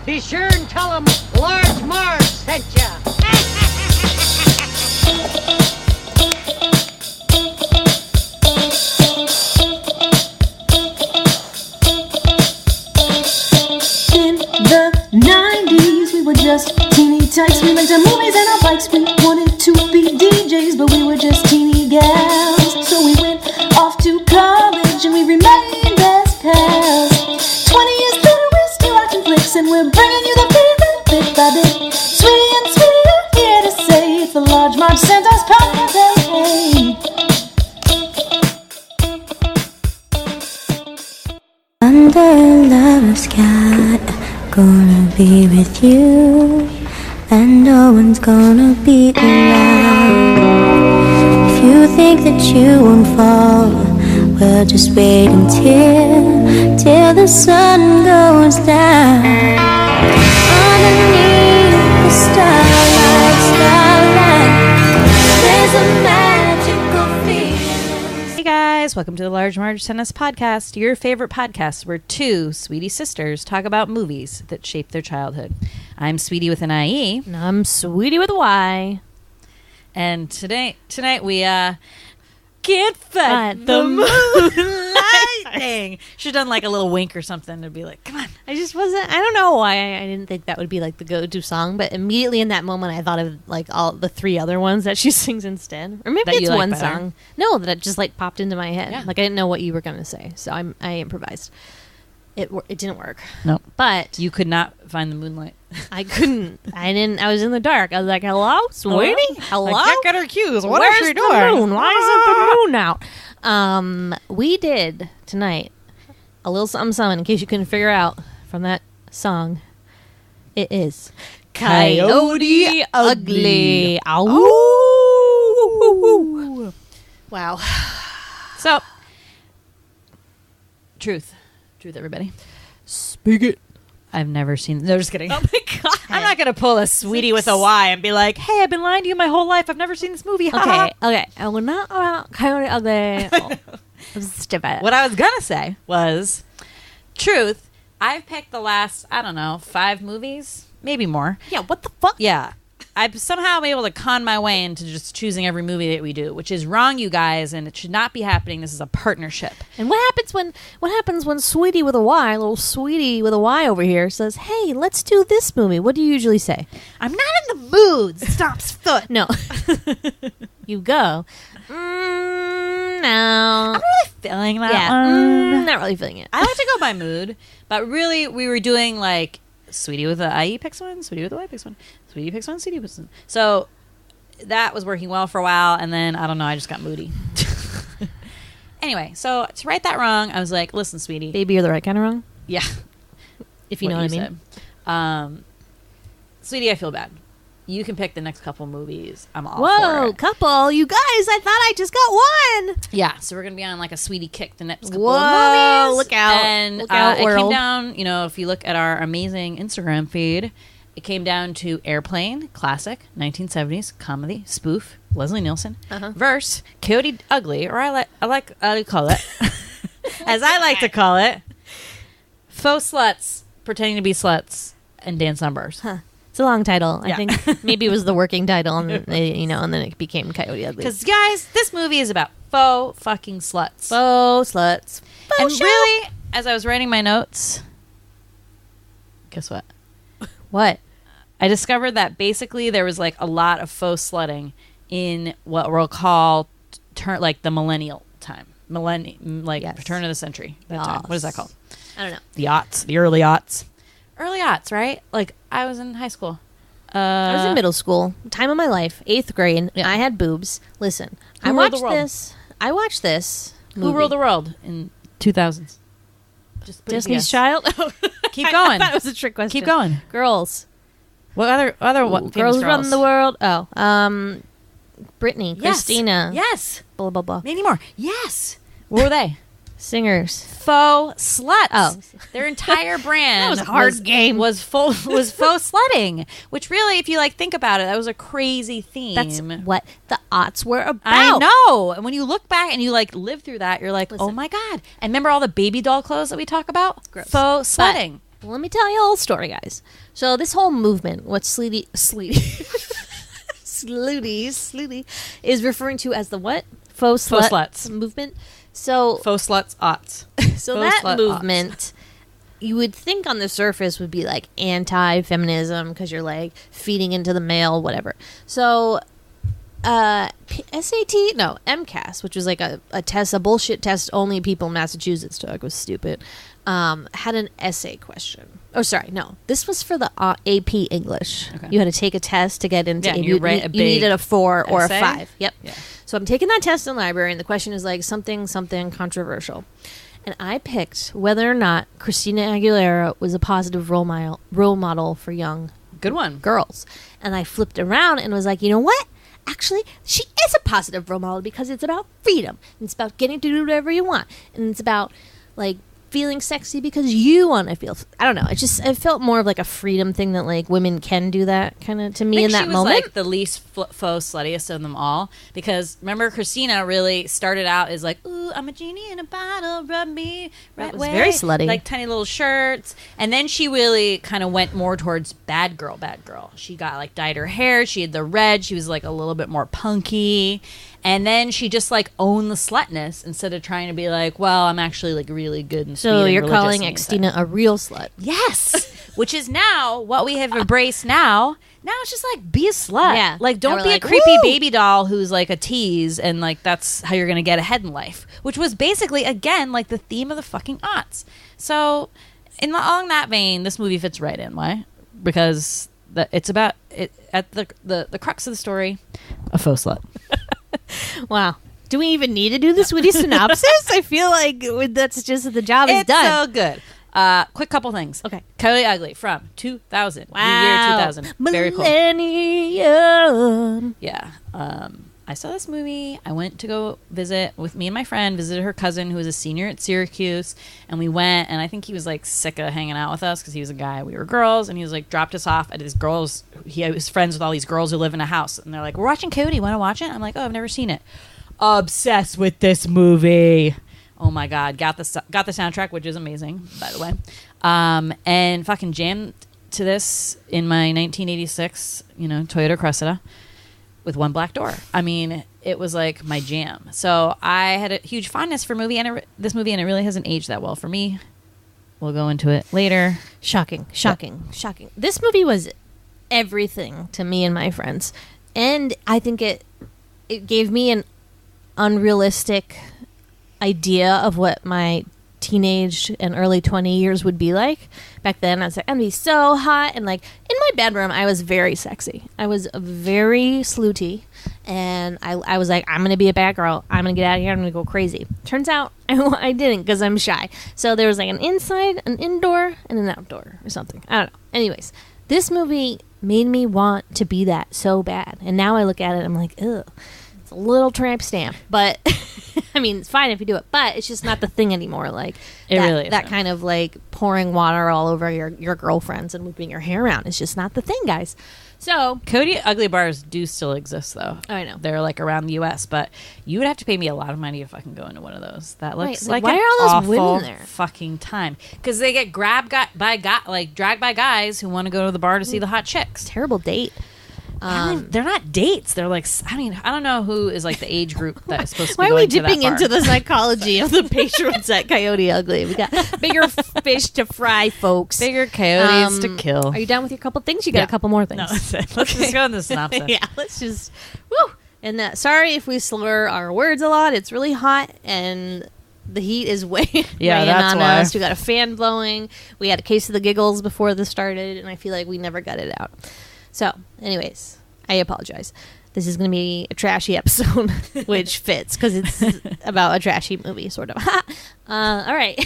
Be sure and tell them Large Marge sent ya. In the 90s, we were just teeny tykes. We rented movies and our bikes. We wanted to be DJs, but we were just teeny gals. So we went off to college and we remained best pals. 20 years later, we're still watching flicks and we're bringing you the feedback bit by bit. Sweetie and Sweetie are here to say it's the Large Marge Santa's podcast. Hey. Under the sky, gonna be with you, and no one's gonna be around. If you think that you won't fall, well, just wait till the sun goes down. Underneath the starlight, there's a magical feeling. Hey guys, welcome to the Large Marge Tennis Podcast, your favorite podcast where two sweetie sisters talk about movies that shaped their childhood. I'm Sweetie with an IE. And I'm Sweetie with a Y. And tonight we can't fight the moonlighting. Should have done like a little wink or something to be like, come on. I don't know why I didn't think that would be like the go-to song, but immediately in that moment I thought of like all the three other ones that she sings instead. Or maybe That it's you like one better. song. No, that just like popped into my head. Yeah. Like I didn't know what you were going to say, so I improvised. It didn't work. No. But You could not find the moonlight. I couldn't. I was in the dark. I was like, hello, Sweetie? Hello? I can't get her cues. What Where's is she the doing? moon? Why isn't the moon out? We did tonight a little something in case you couldn't figure out from that song. It is Coyote Ugly. Ow. Wow. So, truth, everybody. Speak it. I've never seen. No, just kidding. Oh my god. I'm not gonna pull a Sweetie with a Y and be like, "Hey, I've been lying to you my whole life. I've never seen this movie." Okay. And we're not about Coyote Ugly. Stupid. What I was gonna say was, truth. I've picked the last, I don't know, 5 movies, maybe more. Yeah. What the fuck? Yeah, I've somehow been able to con my way into just choosing every movie that we do, which is wrong, you guys, and it should not be happening. This is a partnership. And what happens when Sweetie with a Y, little Sweetie with a Y over here, says, "Hey, let's do this movie"? What do you usually say? I'm not in the mood. Stops foot. No. You go. No. I'm really feeling that Yeah. one. Not really feeling it. I like to go by mood, but really we were doing like Sweetie with a IE picks one, Sweetie with a Y picks one, Sweetie picks one, Sweetie picks one. So that was working well for a while, and then I don't know, I just got moody. Anyway, so to right that wrong, I was like, listen, Sweetie. Baby, you're the right kind of wrong. Yeah. If you know what I mean. Said. Sweetie, I feel bad. You can pick the next couple movies. I'm all for Whoa, it. couple. You guys, I thought I just got one. Yeah, so we're going to be on like a Sweetie kick the next couple Whoa, of movies. look out. And Look out, it came world. down, if you look at our amazing Instagram feed, it came down to Airplane, classic, 1970s, comedy, spoof, Leslie Nielsen, verse, Coyote Ugly, or I like to call it, as I like to call it, faux sluts, pretending to be sluts, and dance numbers. Huh. It's a long title. Yeah. I think maybe it was the working title, and and then it became Coyote Ugly. Because, guys, this movie is about faux fucking sluts. Faux sluts. Faux And show. really, as I was writing my notes, guess what? What? I discovered that basically there was like a lot of faux slutting in what we'll call like the millennial time. Yes. Turn of the century. That time. What is that called? I don't know. The aughts. The early aughts. Early aughts, right? Like, I was in high school. I was in middle school. Time of my life. 8th grade. Yeah. I had boobs. Listen. Who I ruled watched the world? this. I watched this movie. Who ruled the world in 2000s? Just put it Destiny's together. Child? Keep going. I thought it was a trick question. Keep going. Girls. What other what? Girls run the world. Oh. Britney. Yes. Christina. Yes. Blah, blah, blah. Many more. Yes. What were they? Singers. Faux sluts. Oh. Their entire brand That was a hard game. Was faux slutting, which really, if you think about it, that was a crazy theme. That's what the aughts were about. I know. And when you look back and you live through that, you're like, Listen. oh my god. And remember all the baby doll clothes that we talk about? Gross. Faux But slutting. Well, let me tell you a little story, guys. So this whole movement, what Slutty is referring to as the what? Faux sluts movement. So faux sluts aughts. So Faux that slut movement, you would think on the surface would be like anti-feminism because you're like feeding into the male, whatever. So MCAS, which was like a test, a bullshit test only people in Massachusetts took, was stupid, had an essay question. Oh, sorry, no. This was for the AP English. Okay. You had to take a test to get into it. You needed a 4 or essay? a 5. Yep. Yeah. So I'm taking that test in the library, and the question is like something controversial. And I picked whether or not Christina Aguilera was a positive role model for young Good one. girls. And I flipped around and was like, you know what? Actually, she is a positive role model because it's about freedom. And it's about getting to do whatever you want. And it's about, like, feeling sexy because you want to feel... I don't know. It felt more of, like, a freedom thing that, like, women can do that kind of to me in that moment. She was, like, the least faux sluttiest of them all. Because, remember, Christina really started out as, like, ooh, I'm a genie in a bottle, rub me right way. Very slutty. Like, tiny little shirts. And then she really kind of went more towards bad girl. She got, like, dyed her hair. She had the red. She was, like, a little bit more punky. And then she just, like, owned the slutness instead of trying to be like, well, I'm actually, like, really good and sweet. So you're calling Xtina a real slut. Yes. Which is now what we have embraced now. Now it's just like, be a slut. Yeah. Like, don't be like, a creepy baby doll who's like a tease and like that's how you're going to get ahead in life. Which was basically, again, like the theme of the fucking aughts. So along that vein, this movie fits right in. Why? Because it's about, at the crux of the story, a faux slut. Wow. Do we even need to do this witty synopsis? I feel like that's just the job is done. It's so good. Quick couple things. Okay. Coyote Ugly from 2000. Wow. The year 2000. Very cool. Millennium. Yeah. I saw this movie. I went to go visit with me and my friend, visited her cousin who was a senior at Syracuse. And we went, and I think he was like sick of hanging out with us because he was a guy. We were girls. And he was like, dropped us off at his girls. He was friends with all these girls who live in a house. And they're like, we're watching Coyote. Want to watch it? I'm like, oh, I've never seen it. Obsessed with this movie. Oh my god, got the soundtrack, which is amazing, by the way, and fucking jammed to this in my 1986 Toyota Cressida with one black door. I mean, it was like my jam. So I had a huge fondness for this movie, and it really hasn't aged that well for me. We'll go into it later. Shocking. This movie was everything to me and my friends, and I think it gave me an unrealistic idea of what my teenage and early 20 years would be like. Back then I was like, I'm gonna be so hot, and like in my bedroom I was very sexy. I was very slutty, and I was like, I'm gonna be a bad girl. I'm gonna get out of here. I'm gonna go crazy. Turns out I didn't, because I'm shy. So there was like an inside, an indoor, and an outdoor or something. I don't know. Anyways, this movie made me want to be that so bad, and now I look at it and I'm like, ugh, it's a little tramp stamp, but I mean, it's fine if you do it, but it's just not the thing anymore. Like it really that kind of like pouring water all over your girlfriends and whipping your hair around. It's just not the thing, guys. So Coyote Ugly bars do still exist, though. Oh, I know. They're like around the U.S., but you would have to pay me a lot of money if I can go into one of those. That looks like why an are all those awful women there? Fucking time, because they get dragged by guys who want to go to the bar to see the hot chicks. Terrible date. They're not dates. They're like, I mean, I don't know who is like the age group that is supposed to be Why are going we dipping to that bar. into the psychology of the patrons at Coyote Ugly? We got bigger fish to fry, folks. Bigger coyotes to kill. Are you done with your couple things? You got a couple more things. No, that's it. Let's just go in the synopsis. Yeah, let's just... Woo! And sorry if we slur our words a lot. It's really hot, and the heat is weighing that's on why. us. We got a fan blowing. We had a case of the giggles before this started, and I feel like we never got it out. So, anyways... I apologize. This is going to be a trashy episode, which fits because it's about a trashy movie, sort of. All right.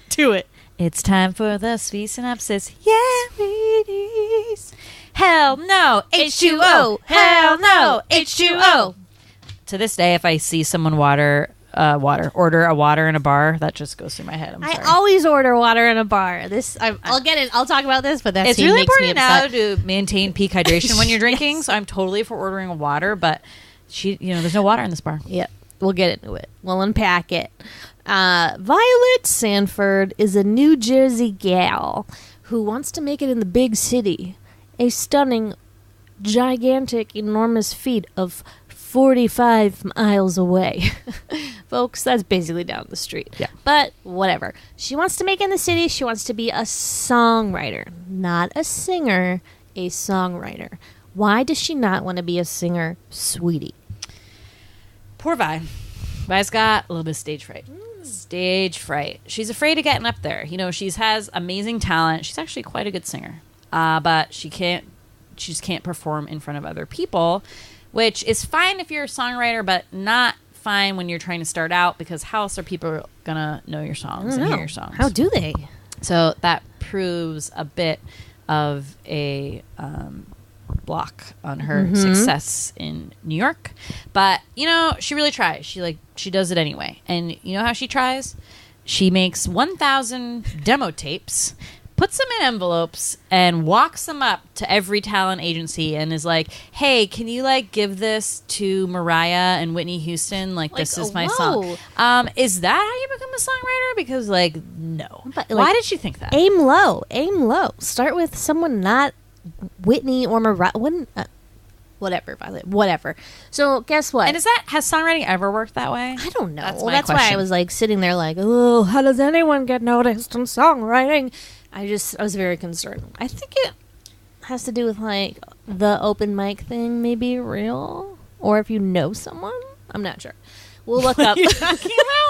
Do it. It's time for the sweet synopsis. Yeah, it is. Hell no, H2O. Hell no, H2O. To this day, if I see someone order a water in a bar, that just goes through my head. I'm sorry. I always order water in a bar. I'll get it. I'll talk about this, but it's really important now to maintain peak hydration when you're drinking. Yes. So I'm totally for ordering a water, but there's no water in this bar. Yep. We'll get into it. We'll unpack it. Violet Sanford is a New Jersey gal who wants to make it in the big city. A stunning, gigantic, enormous feat of 45 miles away. Folks, that's basically down the street. Yeah. But whatever. She wants to make it in the city. She wants to be a songwriter. Not a singer, a songwriter. Why does she not want to be a singer, sweetie? Poor Vi. Vi's got a little bit of stage fright. Stage fright. She's afraid of getting up there. You know, she has amazing talent. She's actually quite a good singer. But she just can't perform in front of other people, which is fine if you're a songwriter, but not fine when you're trying to start out, because how else are people gonna know your songs and hear your songs? How do they? So that proves a bit of a block on her success in New York. But, you know, she really tries. She does it anyway. And you know how she tries? She makes 1,000 demo tapes, puts them in envelopes, and walks them up to every talent agency and is like, hey, can you, like, give this to Mariah and Whitney Houston? Like this is my song. Is that how you become a songwriter? Because, like, no. But, why like, did she think that? Aim low. Aim low. Start with someone not Whitney or Mariah. Whatever, Violet. Whatever. So, guess what? And has songwriting ever worked that way? I don't know. That's That's why I was, like, sitting there like, oh, how does anyone get noticed in songwriting? I was very concerned. I think it has to do with, like, the open mic thing may be real. Or if you know someone. I'm not sure. We'll look up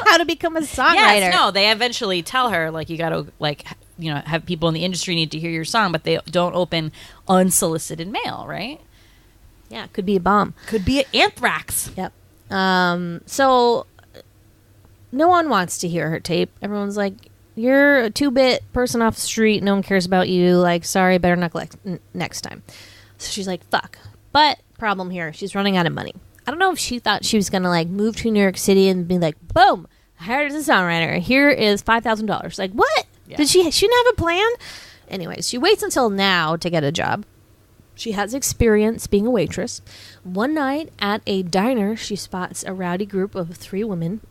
how to become a songwriter. Yes, no, they eventually tell her, like, you got to, like, you know, have people in the industry need to hear your song, but they don't open unsolicited mail, right? Yeah, it could be a bomb. Could be anthrax. Yep. So no one wants to hear her tape. Everyone's like, you're a 2-bit person off the street. No one cares about you. Like, sorry, better neglect next time. So she's like, fuck. But problem here, she's running out of money. I don't know if she thought she was going to, like, move to New York City and be like, boom, I hired as a songwriter. Here is $5,000. Like, what? Yeah. Did she didn't have a plan? Anyways, she waits until now to get a job. She has experience being a waitress. One night at a diner, she spots a rowdy group of 3 women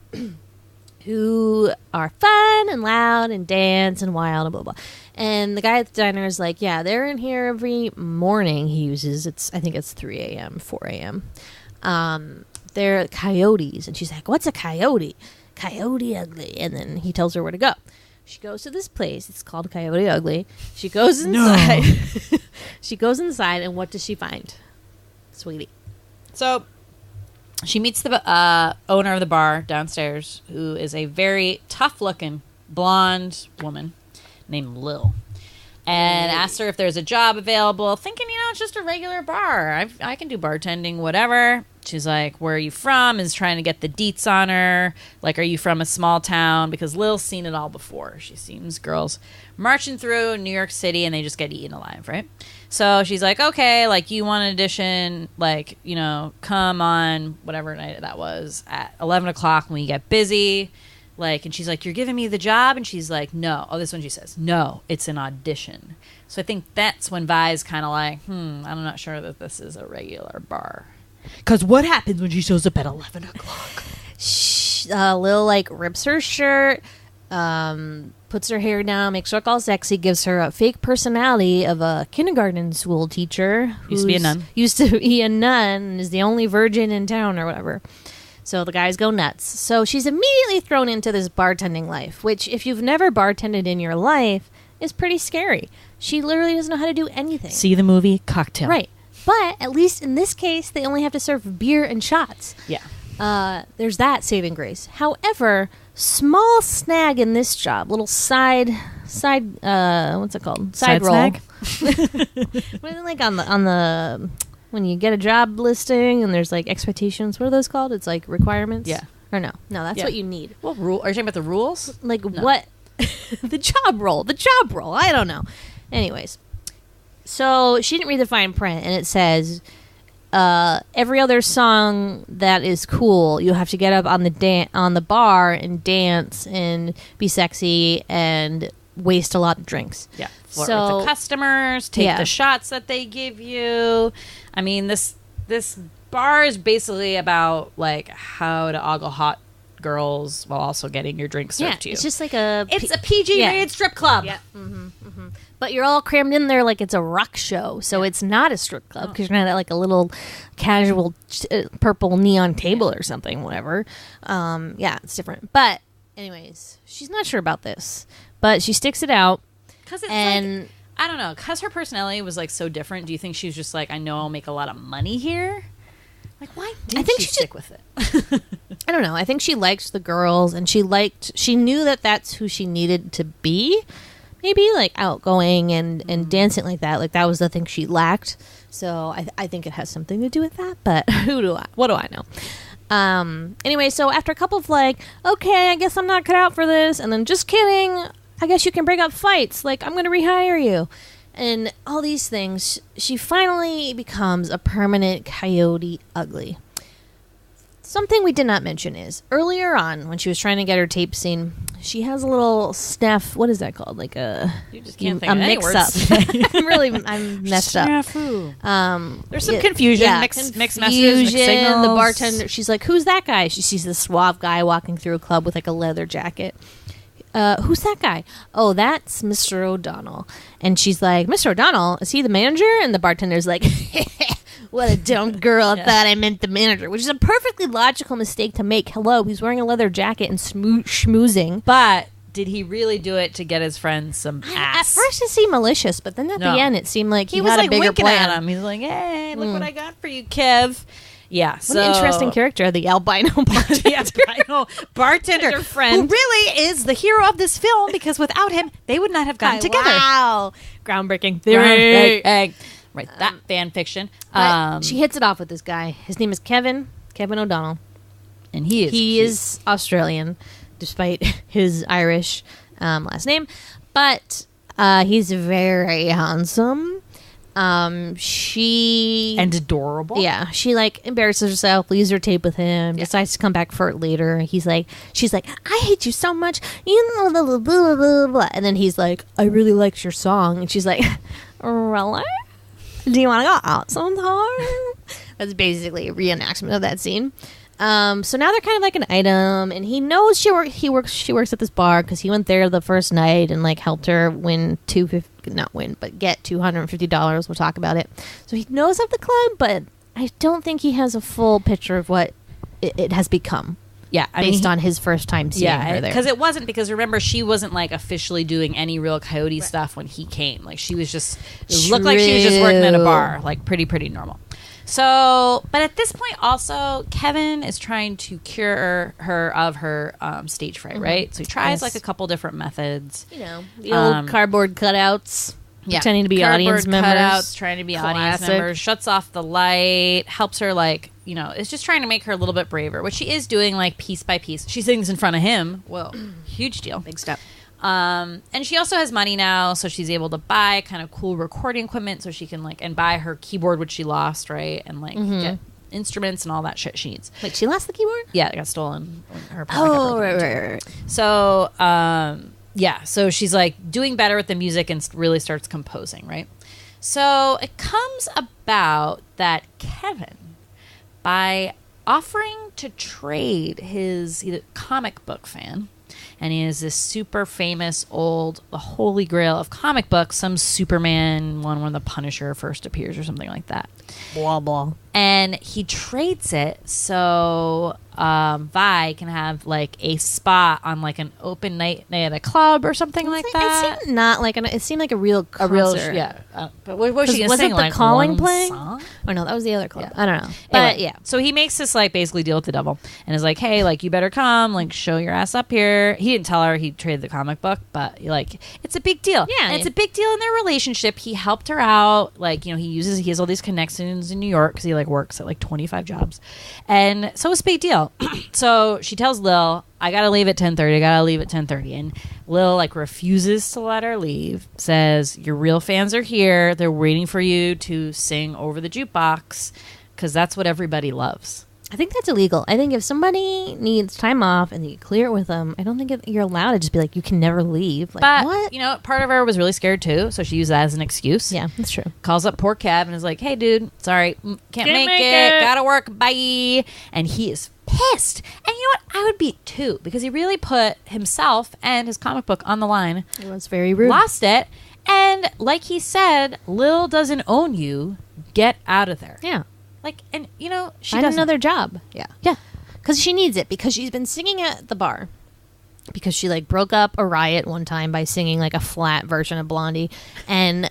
who are fun and loud and dance and wild and blah, blah. And the guy at the diner is like, yeah, they're in here every morning. He uses, I think it's 3 a.m., 4 a.m. They're coyotes. And she's like, what's a coyote? Coyote Ugly. And then he tells her where to go. She goes to this place. It's called Coyote Ugly. She goes inside. No. She goes inside, and what does she find? Sweetie. So she meets the owner of the bar downstairs, who is a very tough-looking blonde woman named Lil, and asks her if there's a job available, thinking, you know, it's just a regular bar. I can do bartending, whatever. She's like, where are you from? Is trying to get the deets on her. Like, are you from a small town? Because Lil's seen it all before. She's seen these girls marching through New York City and they just get eaten alive, right? So she's like, okay, like, you want an audition, like, you know, come on whatever night that was at 11 o'clock when you get busy. Like, and she's like, you're giving me the job? And she's like, no. Oh, this one she says, no, it's an audition. So I think that's when Vi's kind of like, I'm not sure that this is a regular bar. Because what happens when she shows up at 11 o'clock? Lil, like, rips her shirt, puts her hair down, makes her look all sexy, gives her a fake personality of a kindergarten school teacher. Used to be a nun. Used to be a nun and is the only virgin in town or whatever. So the guys go nuts. So she's immediately thrown into this bartending life, which, if you've never bartended in your life, is pretty scary. She literally doesn't know how to do anything. See the movie Cocktail. Right. But at least in this case, they only have to serve beer and shots. Yeah. There's that saving grace. However, small snag in this job, little side, what's it called? Side roll. Snag? What is it like on the when you get a job listing and there's like expectations? What are those called? It's like requirements. Yeah. Or no, that's what you need. What rule? Are you talking about the rules? Like what? The job role. I don't know. Anyways. So she didn't read the fine print, and it says every other song that is cool, you have to get up on the bar and dance and be sexy and waste a lot of drinks. Yeah, flirt with the customers, take the shots that they give you. I mean, this bar is basically about, like, how to ogle hot girls while also getting your drink served to you. It's just like a It's a PG-rated strip club. Yeah. But you're all crammed in there like it's a rock show, so it's not a strip club because you're not at like a little casual purple neon table or something, whatever. It's different. But anyways, she's not sure about this, but she sticks it out. Because it's like, I don't know, because her personality was like so different. Do you think she was just like, I know I'll make a lot of money here? Like, why did she stick with it? I don't know. I think she liked the girls, and she knew that that's who she needed to be. Maybe like outgoing and dancing like that. Like that was the thing she lacked. So I think it has something to do with that. But what do I know? Anyway, so after a couple of like, okay, I guess I'm not cut out for this, and then just kidding, I guess you can break up fights. Like I'm going to rehire you, and all these things. She finally becomes a permanent Coyote Ugly. Something we did not mention is earlier on when she was trying to get her tape scene, she has a little snafu. What is that called? Like you just can't think of any mix up. I'm messed up. There's some confusion, mixed messages, mixed signals. The bartender, she's like, "Who's that guy?" She sees this suave guy walking through a club with like a leather jacket. Who's that guy? Oh, that's Mr. O'Donnell. And she's like, Mr. O'Donnell, is he the manager? And the bartender's like, what a dumb girl. I thought I meant the manager, which is a perfectly logical mistake to make. Hello, he's wearing a leather jacket and schmoozing. But did he really do it to get his friends some ass? At first it seemed malicious, but then at the end it seemed like he was had like a bigger winking plan. at him. He's like, hey, look what I got for you, Kev. Yeah, what an interesting character, the albino bartender friend, who really is the hero of this film because without him, they would not have gotten together. Wow, groundbreaking theory. Right, that fan fiction. She hits it off with this guy. His name is Kevin O'Donnell, and he is Australian, despite his Irish last name, but he's very handsome. She and adorable. Yeah, she like embarrasses herself, leaves her tape with him, decides to come back for it later. She's like, I hate you so much, you know, blah, blah, blah, blah, blah. And then he's like, I really liked your song, and she's like, really? Do you want to go out sometime? That's basically a reenactment of that scene. So now they're kind of like an item, and he knows she works at this bar because he went there the first night and like helped her get $250. We'll talk about it. So he knows of the club, but I don't think he has a full picture of what it has become. Yeah, based on his first time seeing her there. Because remember, she wasn't like officially doing any real Coyote stuff when he came. Like she was just looked like she was just working at a bar, like pretty normal. So, but at this point, also Kevin is trying to cure her of her stage fright, right? So he tries like a couple different methods. You know, the old cardboard cutouts. Pretending to be audience members. Cutouts, trying to be audience members. Shuts off the light. Helps her like, you know, is just trying to make her a little bit braver, which she is doing like piece by piece. She sings in front of him. Whoa, huge deal. Big step. And she also has money now, so she's able to buy kind of cool recording equipment so she can like, and buy her keyboard, which she lost, right? And like get instruments and all that shit she needs. Wait, she lost the keyboard? Yeah, it got stolen. Her right. So, yeah, so she's like doing better with the music and really starts composing, right? So it comes about that Kevin, by offering to trade he's a comic book fan, and he is this super famous the holy grail of comic books, some Superman one where the Punisher first appears or something like that. Blah, blah. And he trades it so Vi can have like a spot on like an open night at a club or something like that. It seemed not like it seemed like a real concert. But what was she gonna sing? Was it the like Calling one playing? song? Oh no, that was the other club. Yeah. I don't know. But Anyway, yeah. So he makes this like basically deal with the devil and is like, hey, like you better come, like show your ass up here. He didn't tell her he traded the comic book, but like it's a big deal. Yeah, and it's a big deal in their relationship. He helped her out. Like, you know, he has all these connections in New York because he like works at like 25 jobs, and so it's a big deal. So she tells Lil, I gotta leave at 10:30. And Lil like refuses to let her leave, says your real fans are here, they're waiting for you to sing over the jukebox because that's what everybody loves. I think that's illegal. I think if somebody needs time off and you clear it with them, I don't think you're allowed to just be like, you can never leave. Like, but, what? you know, part of her was really scared too, so she used that as an excuse. Yeah, that's true. Calls up poor Kev and is like, hey, dude, sorry, can't make it. Gotta work, bye. And he is pissed. And you know what? I would be too, because he really put himself and his comic book on the line. It was very rude. Lost it. And like he said, Lil doesn't own you. Get out of there. Yeah. Like, and you know, she Find doesn't. another job. Yeah. Yeah. Because she needs it. Because she's been singing at the bar. Because she like broke up a riot one time by singing like a flat version of Blondie. And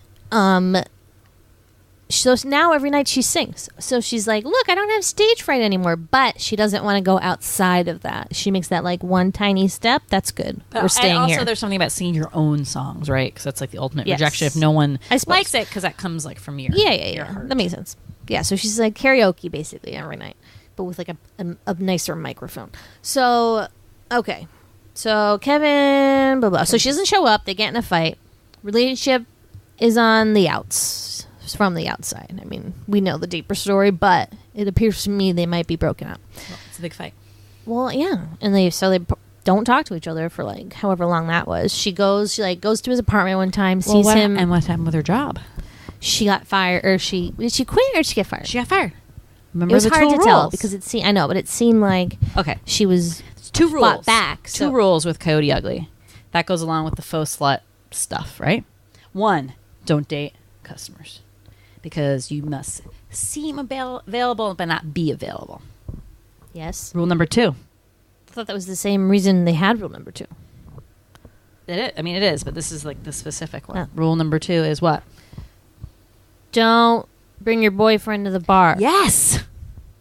so now every night she sings. So she's like, look, I don't have stage fright anymore. But she doesn't want to go outside of that. She makes that like one tiny step. That's good. We're staying and also here. there's something about singing your own songs, right? Because that's like the ultimate Yes. rejection if no one I suppose. likes it, because that comes like from your Yeah. heart. That makes sense. Yeah, so she's like karaoke basically every night, but with like a nicer microphone. So, okay. So Kevin, blah, blah. So she doesn't show up. They get in a fight. Relationship is on the outs. It's from the outside. I mean, we know the deeper story, but it appears to me they might be broken up. Well, it's a big fight. Well, yeah. And they don't talk to each other for like however long that was. She goes to his apartment one time, sees him. And what happened with her job? She got fired, or did she quit, or did she get fired? She got fired. Remember It was the hard two to rules? tell because it seemed, I know, but it seemed like Okay. she was It's two fought rules. back. Two So rules with Coyote Ugly. That goes along with the faux slut stuff, right? One, don't date customers, because you must seem available but not be available. yes, Rule number 2. I thought that was the same reason they had rule number 2. I mean, it is, but this is like the specific one. Oh. Rule number 2 is what? Don't bring your boyfriend to the bar. Yes.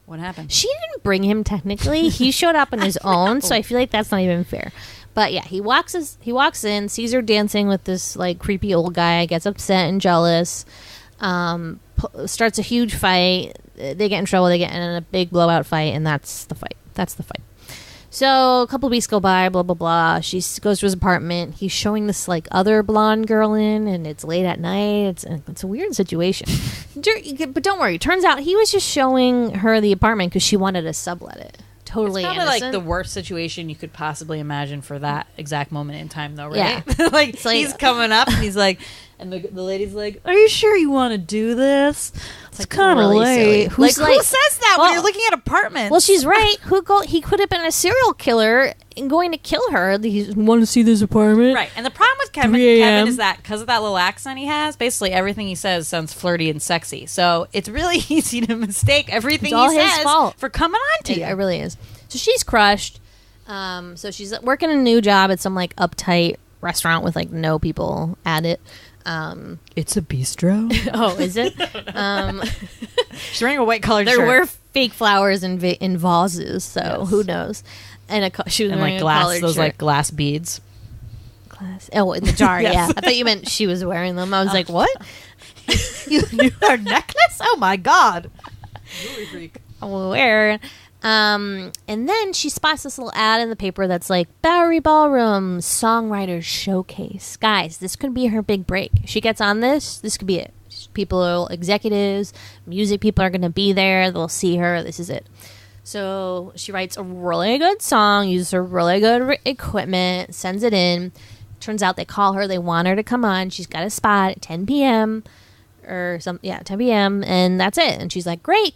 What happened? She didn't bring him technically. He showed up on his own, so I feel like that's not even fair. But yeah, he walks in, sees her dancing with this like creepy old guy, gets upset and jealous, starts a huge fight. They get in trouble. They get in a big blowout fight, and that's the fight. So a couple of weeks go by, blah, blah, blah. She goes to his apartment. He's showing this, like, other blonde girl in, and it's late at night. It's a weird situation. But don't worry. Turns out he was just showing her the apartment because she wanted to sublet it. Totally It's probably innocent. like the worst situation you could possibly imagine for that exact moment in time, though, Yeah. right? like, he's coming up, and he's like, and the lady's like, "Are you sure you want to do this? It's like kind of really late." silly. Who says that when Well- you're looking at apartments? Well, she's right. He could have been a serial killer and going to kill her. He want to see this apartment. right. And the problem with Kevin 3 a.m. is that because of that little accent he has, basically everything he says sounds flirty and sexy. So it's really easy to mistake everything It's all he his says fault. for coming on to It you. really is. So she's crushed. So she's working a new job at some like uptight restaurant with like no people at it. It's a bistro. Oh, is it? She's wearing a white colored There shirt. were fake flowers in vases, so Yes. who knows? And she was and wearing like a glass, collared those shirt. like glass beads. Glass. Oh, in the jar. Yes. Yeah, I thought you meant she was wearing them. I was like, what? you her necklace? Oh my god! Jewelry freak. Where? And then she spots this little ad in the paper that's like Bowery Ballroom Songwriters Showcase. Guys, this could be her big break. If she gets on this could be it. People, executives, music people are going to be there. They'll see her. This is it. So she writes a really good song, uses her really good equipment, sends it in. Turns out they call her. They want her to come on. She's got a spot at 10 p.m. or something. Yeah, 10 p.m. And that's it. And she's like, great.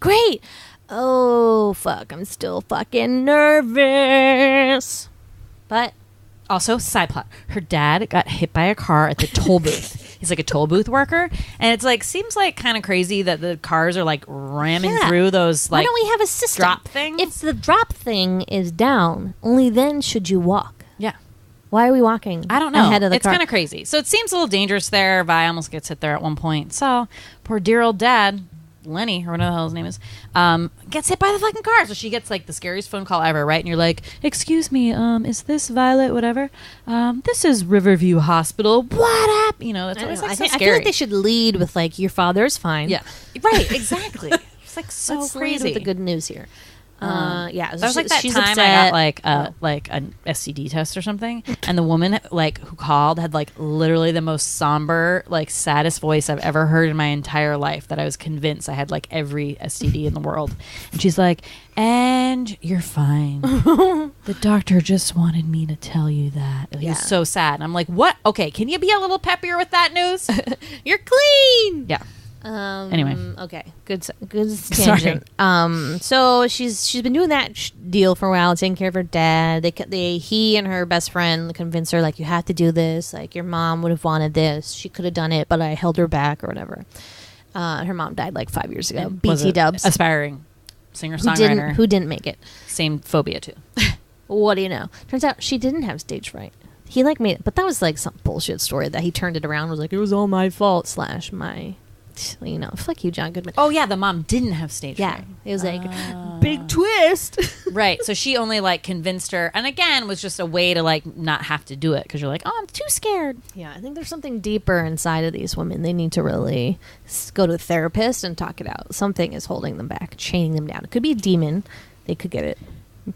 Oh, fuck. I'm still fucking nervous. But Also, side plot. Her dad got hit by a car at the toll booth. He's like a toll booth worker. And it's like, seems like kind of crazy that the cars are like ramming Yeah. through those why like don't we have a system? drop things? If the drop thing is down, only then should you walk. Yeah. Why are we walking? I don't know. Ahead of the It's car? kind of crazy. So it seems a little dangerous there. Vi almost gets hit there at one point. So poor dear old dad, Lenny, or whatever the hell his name is, gets hit by the fucking car. So she gets like the scariest phone call ever, right? And you're like, excuse me, is this Violet, whatever? This is Riverview Hospital. What up? You know, that's always like so I scary. feel like they should lead with like your father's fine. Yeah. Right, exactly. It's like so Let's lead crazy. with the good news here. Yeah, That was like that she's time upset. I got like an STD test or something, and the woman like who called had like literally the most somber, like saddest voice I've ever heard in my entire life. That I was convinced I had like every STD in the world, and she's like, "And you're fine. The doctor just wanted me to tell you that." It Yeah. was so sad. And I'm like, "What? Okay, can you be a little peppier with that news?" You're clean. Yeah. Anyway. Okay. Good tangent. So she's been doing that deal for a while, taking care of her dad. He and her best friend convince her, like, you have to do this. Like, your mom would have wanted this. She could have done it, but I held her back or whatever. Her mom died like 5 years ago. BT dubs. Aspiring singer-songwriter. Who didn't make it. Same phobia, too. What do you know? Turns out she didn't have stage fright. He, like, made it. But that was, like, some bullshit story that he turned it around and was like, it was all my fault / my... You know, fuck you, John Goodman. Oh, yeah, the mom didn't have stage fright. It was like, big twist. Right, so she only, like, convinced her, and again, was just a way to, like, not have to do it, because you're like, oh, I'm too scared. Yeah, I think there's something deeper inside of these women. They need to really go to a therapist and talk it out. Something is holding them back, chaining them down. It could be a demon. They could get it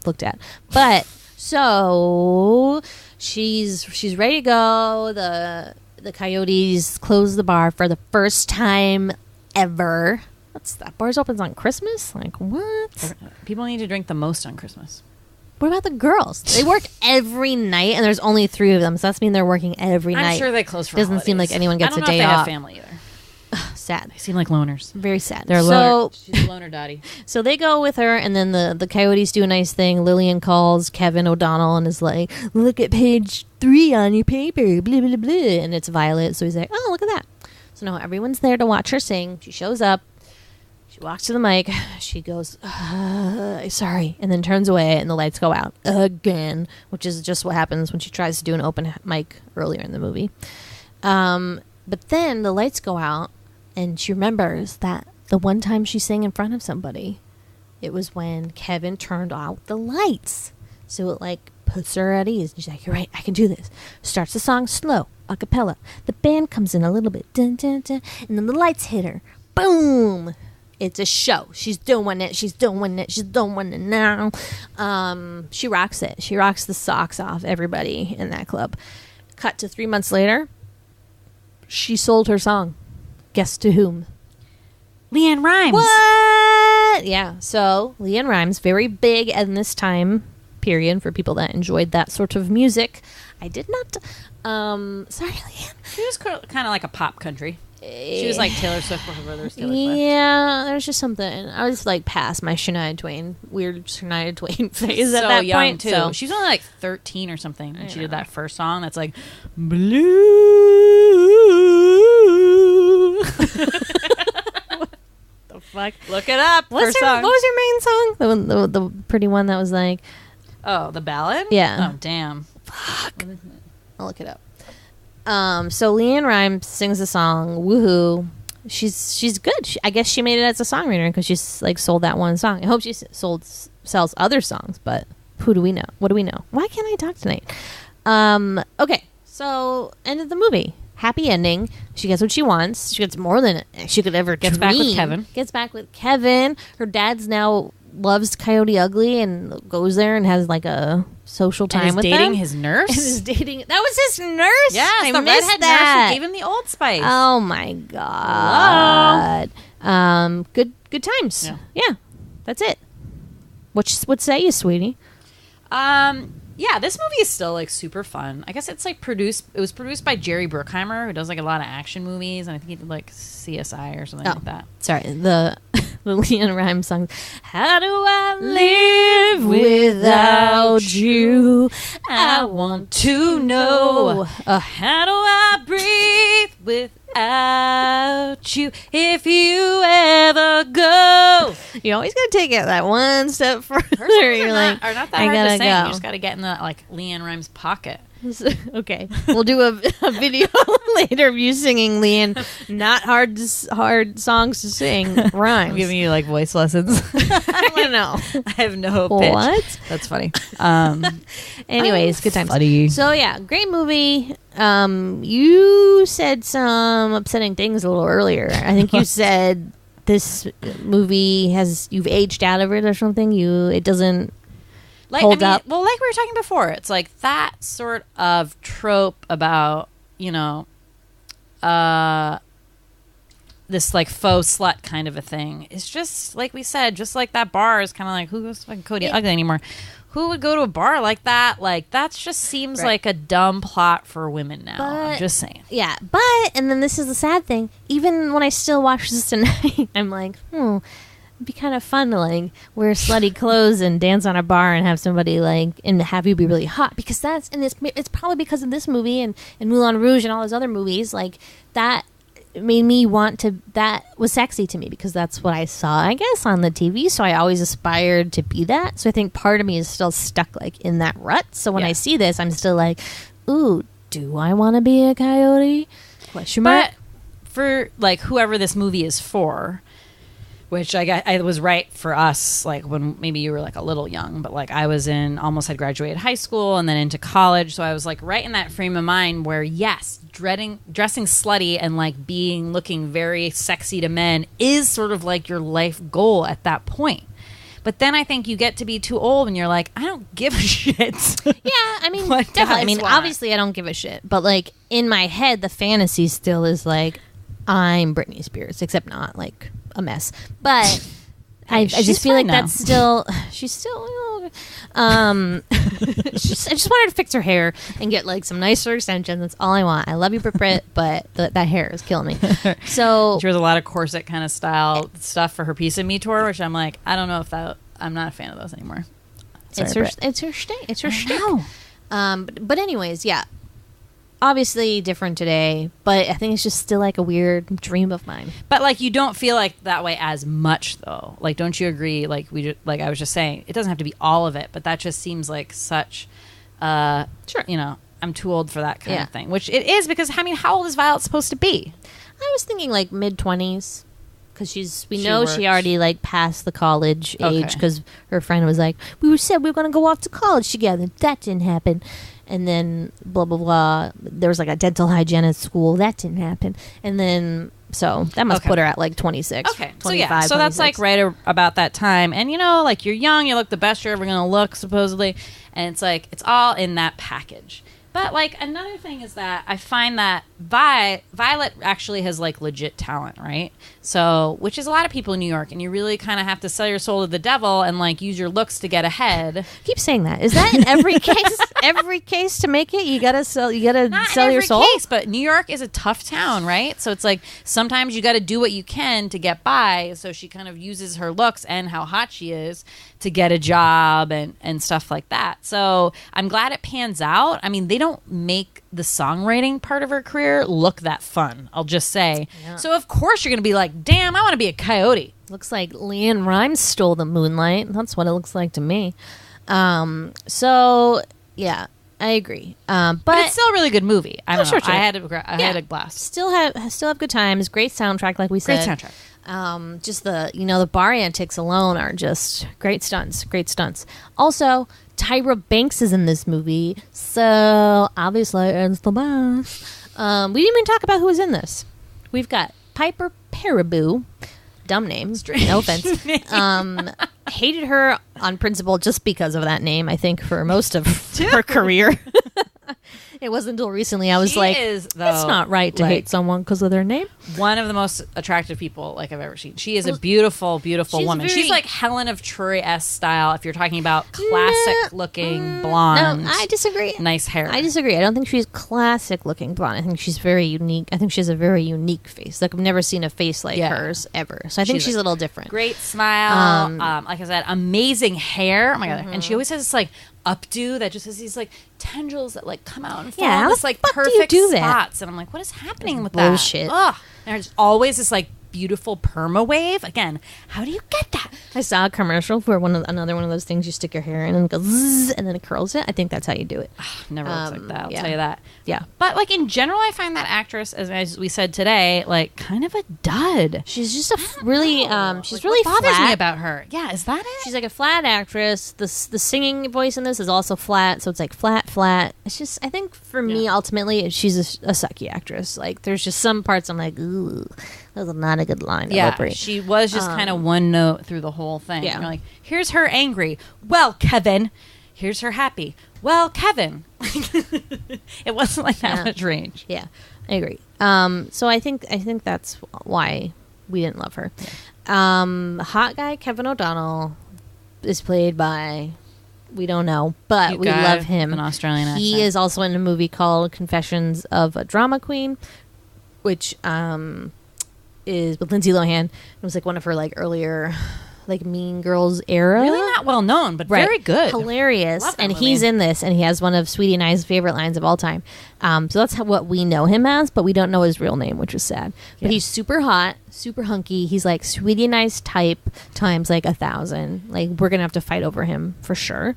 looked at. But, so, she's ready to go. The Coyotes close the bar for the first time ever. That bar's opens on Christmas? Like, what? People need to drink the most on Christmas. What about the girls? They work every night, and there's only 3 of them, so that's mean they're working every night. I'm sure they close for Doesn't holidays. seem like anyone gets a day I don't know if they off. have family either. Sad. They seem like loners. Very sad. They're loner. She's a loner daddy. So they go with her, and then the Coyotes do a nice thing. Lillian calls Kevin O'Donnell and is like, look at page 3 on your paper, blah, blah, blah. And it's Violet, so he's like, oh, look at that. So now everyone's there to watch her sing. She shows up. She walks to the mic. She goes, sorry, and then turns away, and the lights go out again, which is just what happens when she tries to do an open mic earlier in the movie. But then the lights go out, and she remembers that the one time she sang in front of somebody, it was when Kevin turned out the lights. So it, like, puts her at ease. And she's like, you're right, I can do this. Starts the song slow, a cappella. The band comes in a little bit, dun, dun, dun, and then the lights hit her. Boom! It's a show. She's doing it. She's doing it. She's doing it now. She rocks it. She rocks the socks off everybody in that club. Cut to 3 months later. She sold her song. Guess to whom? Leanne Rimes. What? Yeah. So Leanne Rimes, very big in this time period for people that enjoyed that sort of music. I did not. Sorry, Leanne. She was kind of like a pop country. She was like Taylor Swift before her brother was Taylor Swift. Yeah, there's just something. I was like past my weird Shania Twain phase So at that young point. too. So She was only like 13 or something when she did that first song. That's like blue. The fuck? Look it up. What was your main song? The pretty one that was like, oh, the ballad? Yeah. Oh, damn. fuck. I'll look it up. So Leanne Rimes sings the song. Woohoo! She's good. I guess she made it as a songwriter because she's like sold that one song. I hope she sells other songs, but who do we know? What do we know? Why can't I talk tonight? Okay, so end of the movie. Happy ending. She gets what she wants. She gets more than she could ever Gets back with Kevin. Gets back with Kevin. Her dad's now loves Coyote Ugly and goes there and has like a social time with dating them. his nurse. And is dating. That was his nurse. Yes, I the missed redhead that. nurse who gave him the Old Spice. Oh my god. Good times. Yeah. That's it. What say you, sweetie? Yeah, this movie is still like super fun. I guess it's like it was produced by Jerry Bruckheimer, who does like a lot of action movies, and I think he did like CSI or something like that. Sorry, the Leanne Rimes song. How do I live without you? I want to know. How do I breathe without you if you ever go? You always gotta take it that one step further. You're like, are not that I hard to gotta sing. go. You just gotta get in the like Leanne Rimes pocket. Okay, we'll do a video later of you singing Leanne not hard songs to sing rhymes. I'm giving you like voice lessons. I don't know. I have no pitch. What? That's funny. Anyways, good times. Funny. So yeah, great movie. You said some upsetting things a little earlier. I think you said this movie you've aged out of it or something. It doesn't hold up. Well, like we were talking before, it's like that sort of trope about, this like faux slut kind of a thing. It's just like we said, just like that bar is kind of like, who goes fucking Coyote Ugly anymore? who would go to a bar like that? Like, that just seems like a dumb plot for women now. I'm just saying. Yeah, but, and then this is the sad thing, even when I still watch this tonight, I'm like, it'd be kind of fun to, like, wear slutty clothes and dance on a bar and have somebody, like, and have you be really hot. Because that's, and it's probably because of this movie and Moulin Rouge and all those other movies, like, that made me want to, that was sexy to me because that's what I saw, I guess, on the TV. So I always aspired to be that. So I think part of me is still stuck, like, in that rut. So when I see this, I'm still like, ooh, do I want to be a coyote? Question mark. But for, like, whoever this movie is for, which I was right for us, like, when maybe you were, like, a little young, but, like, I was almost had graduated high school and then into college, so I was, like, right in that frame of mind where, yes, dressing slutty and, like, looking very sexy to men is sort of, like, your life goal at that point. But then I think you get to be too old and you're like, I don't give a shit. Yeah, I mean, definitely. I mean, obviously I don't give a shit, but, like, in my head, the fantasy still is, like, I'm Britney Spears, except not, like, a mess. But I just feel like that's still, she's still, I just wanted to fix her hair and get, like, some nicer extensions. That's all I want. I love you, Brit, but that hair is killing me. So she wears a lot of corset kind of style stuff for her Piece of Me tour, which I'm like, I don't know if I'm not a fan of those anymore. Sorry, it's her shtick. But anyways, yeah. Obviously different today, but I think it's just still, like, a weird dream of mine. But, like, you don't feel like that way as much, though. Like, don't you agree? Like, like I was just saying, it doesn't have to be all of it, but that just seems like such, sure, you know, I'm too old for that kind of thing. Which it is, because, I mean, how old is Violet supposed to be? I was thinking, like, mid-20s. Because we know she already, like, passed the college age, because her friend was like, we said we were going to go off to college together. That didn't happen. And then blah, blah, blah. There was, like, a dental hygienist school. That didn't happen. And then, so that must put her at, like, 26. Okay. 25, so that's, like, right about that time. And, you know, like, you're young, you look the best you're ever going to look, supposedly. And it's, like, it's all in that package. But, like, another thing is that I find that Violet actually has, like, legit talent, right? So, which is a lot of people in New York, and you really kind of have to sell your soul to the devil and, like, use your looks to get ahead. Keep saying that. Is that in every case? Every case to make it, you gotta sell your soul? Not in every case, but New York is a tough town, right? So it's like sometimes you got to do what you can to get by. So she kind of uses her looks and how hot she is to get a job and stuff like that. So I'm glad it pans out. I mean, they don't make the songwriting part of her career look that fun, I'll just say. Yeah. So of course you're going to be like, damn, I want to be a coyote. Looks like Leanne Rimes stole the moonlight. That's what it looks like to me. So, yeah, I agree. But it's still a really good movie. I don't know. Sure. I had a blast. Still have good times. Great soundtrack, like we said. Great soundtrack. Just the bar antics alone are just great stunts. Great stunts. Also, Tyra Banks is in this movie, so obviously it's the best. We didn't even talk about who was in this. We've got Piper Perabo. Dumb name. No offense. Hated her on principle just because of that name, I think, for most of her career. It wasn't until recently I was it's not right to hate someone because of their name. One of the most attractive people like I've ever seen. She is a beautiful, beautiful woman. She's like Helen of Troy-esque style if you're talking about classic-looking blonde. No, I disagree. Nice hair. I disagree. I don't think she's classic-looking blonde. I think she's very unique. I think she has a very unique face. Like, I've never seen a face like hers ever. So I think she's a little different. Great smile. Like I said, amazing hair. Oh my God. And she always has this like updo that just has these like tendrils that like come out and fall in this like perfect spots. And I'm like, what is happening with that? Bullshit. Ugh. And there's always this like beautiful perma wave. Again, how do you get that? I saw a commercial for another one of those things you stick your hair in and it goes zzz, and then it curls it. I think that's how you do it. Never looks like that. I'll tell you that. Yeah. But like in general, I find that actress, as we said today, like kind of a dud. She's just really she's like, really what bothers flat. me about her. Yeah, is that it? She's like a flat actress. The singing voice in this is also flat, so it's like flat. It's just, I think for me, ultimately, she's a sucky actress. Like, there's just some parts I'm like, ooh, that was not a good line. Yeah, she was just kind of one note through the whole thing. Yeah. You're like, here's her angry. Well, Kevin. Here's her happy. Well, Kevin. It wasn't like that much range. Yeah, I agree. So I think that's why we didn't love her. Hot guy Kevin O'Donnell is played by We don't know, but Cute we guy love with him. an Australian He accent. is also in a movie called Confessions of a Drama Queen, which is with Lindsay Lohan. It was like one of her like earlier, like Mean Girls era. Really not well known, but Right. very good. Hilarious. Love that And movie. he's in this, and he has one of Sweetie and I's favorite lines of all time. So that's what we know him as, but we don't know his real name, which is sad. But he's super hot, super hunky. He's like Sweetie and I's type times like 1,000. Like, we're going to have to fight over him for sure.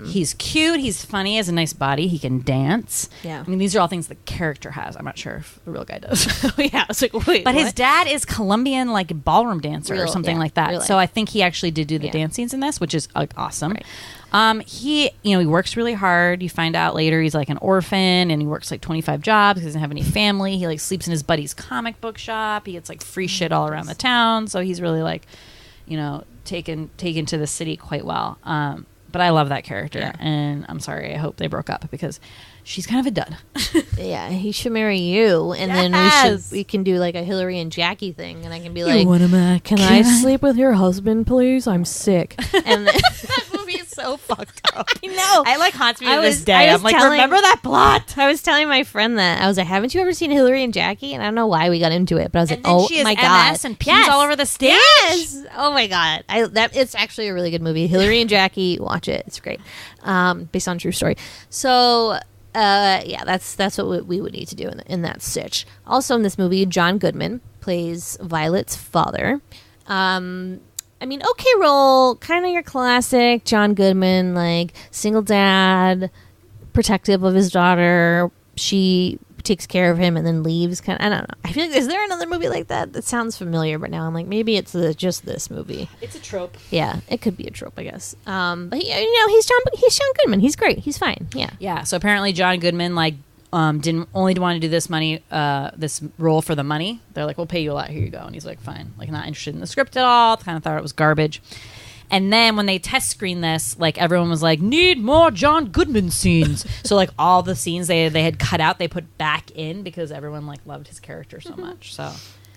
He's cute. He's funny. He has a nice body. He can dance. Yeah. I mean, these are all things the character has. I'm not sure if the real guy does. Yeah, it's like, wait, But his what? dad is Colombian, like ballroom dancer or Real- something yeah, like that. real So life. I think he actually did do the Yeah. dance scenes in this, which is awesome. Right. He works really hard. You find out later he's like an orphan, and he works like 25 jobs. He doesn't have any family. He like sleeps in his buddy's comic book shop. He gets like free shit all around the town. So he's really like, taken to the city quite well. But I love that character, Yeah. and I'm sorry. I hope they broke up because she's kind of a dud. Yeah, he should marry you, and then Yes. we can do like a Hillary and Jackie thing, and I can be like, to "Can I sleep with your husband, please? I'm sick." And then, That movie is so fucked up. no, I like haunts me I to this was- day. I was I'm like, telling- remember that plot? I was telling my friend that I was like, "Haven't you ever seen Hillary and Jackie?" And I don't know why we got into it, but I was And like, then "Oh she has my MS god!" and pees all over the stage. Yes. Oh my god! It's actually a really good movie. Hillary and Jackie, watch it. It's great. Based on a true story. So. Yeah, that's what we would need to do in that stitch. Also in this movie, John Goodman plays Violet's father. I mean, okay role, kind of your classic John Goodman, like single dad, protective of his daughter. She takes care of him and then leaves. I don't know. I feel like, is there another movie like that? That sounds familiar, but now I'm like, maybe it's just this movie. It's a trope. Yeah, it could be a trope, I guess. But he's John Goodman. He's great. He's fine. Yeah. Yeah. So apparently John Goodman didn't only want to do this role for the money. They're like, we'll pay you a lot. Here you go. And he's like, fine. Like, not interested in the script at all. Kind of thought it was garbage. And then when they test screened this, like everyone was like, need more John Goodman scenes. So like all the scenes they had cut out, they put back in because everyone like loved his character so much. So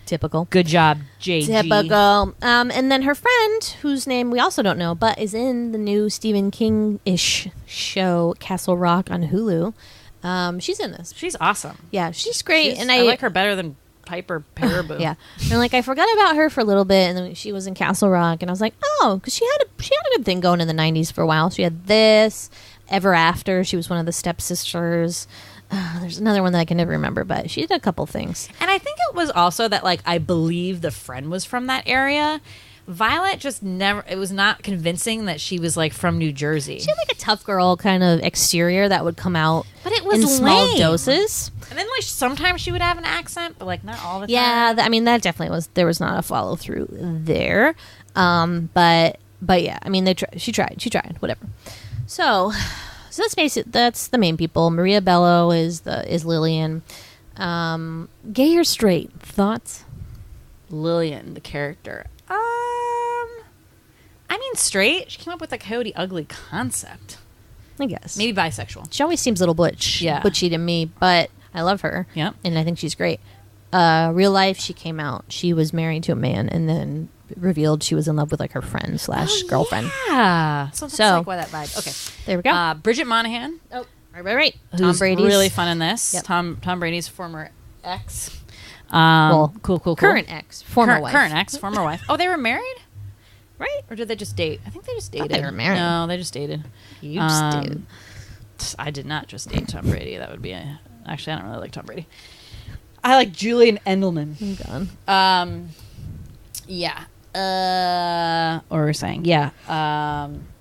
Typical. good job, JG. Typical. And then her friend, whose name we also don't know, but is in the new Stephen King-ish show Castle Rock on Hulu. She's in this. She's awesome. Yeah, she's great. She's- and I like her better than Piper Paraboo. Yeah, and like I forgot about her for a little bit, and then she was in Castle Rock, and I was like, oh, because she had a good thing going in the '90s for a while. She had this Ever After. She was one of the stepsisters. There's another one that I can never remember, but she did a couple things. And I think it was also that, like, I believe the friend was from that area. Violet just never, it was not convincing that she was, like, from New Jersey. She had like a tough girl kind of exterior that would come out, But it was in small lame. doses. And then, like, sometimes she would have an accent, but, like, not all the Yeah, time. I mean that definitely was. There was not a follow through there, but yeah, I mean she tried, whatever. So that's basic. That's the main people. Maria Bello is Lillian. Gay or straight? Thoughts? Lillian, the character. I mean, straight. She came up with the Coyote Ugly concept. I guess. Maybe bisexual. She always seems a little butchy to me, but I love her. Yep. And I think she's great. Real life, she came out. She was married to a man and then revealed she was in love with like her friend / girlfriend. Yeah. So that's So- like why that vibe. Okay. There we go. Bridget Monahan. Oh, right. Who's Tom Brady's really fun in this. Yep. Tom Brady's former ex. Well, cool. current ex, former wife. Current ex, former wife. Oh, they were married? Right? Or did they just date? I think they just dated. they were married. No, they just dated. You just did. I did not just date Tom Brady. That would be actually, I don't really like Tom Brady. I like Julian Endelman. I'm gone. Yeah. What were we saying? Yeah.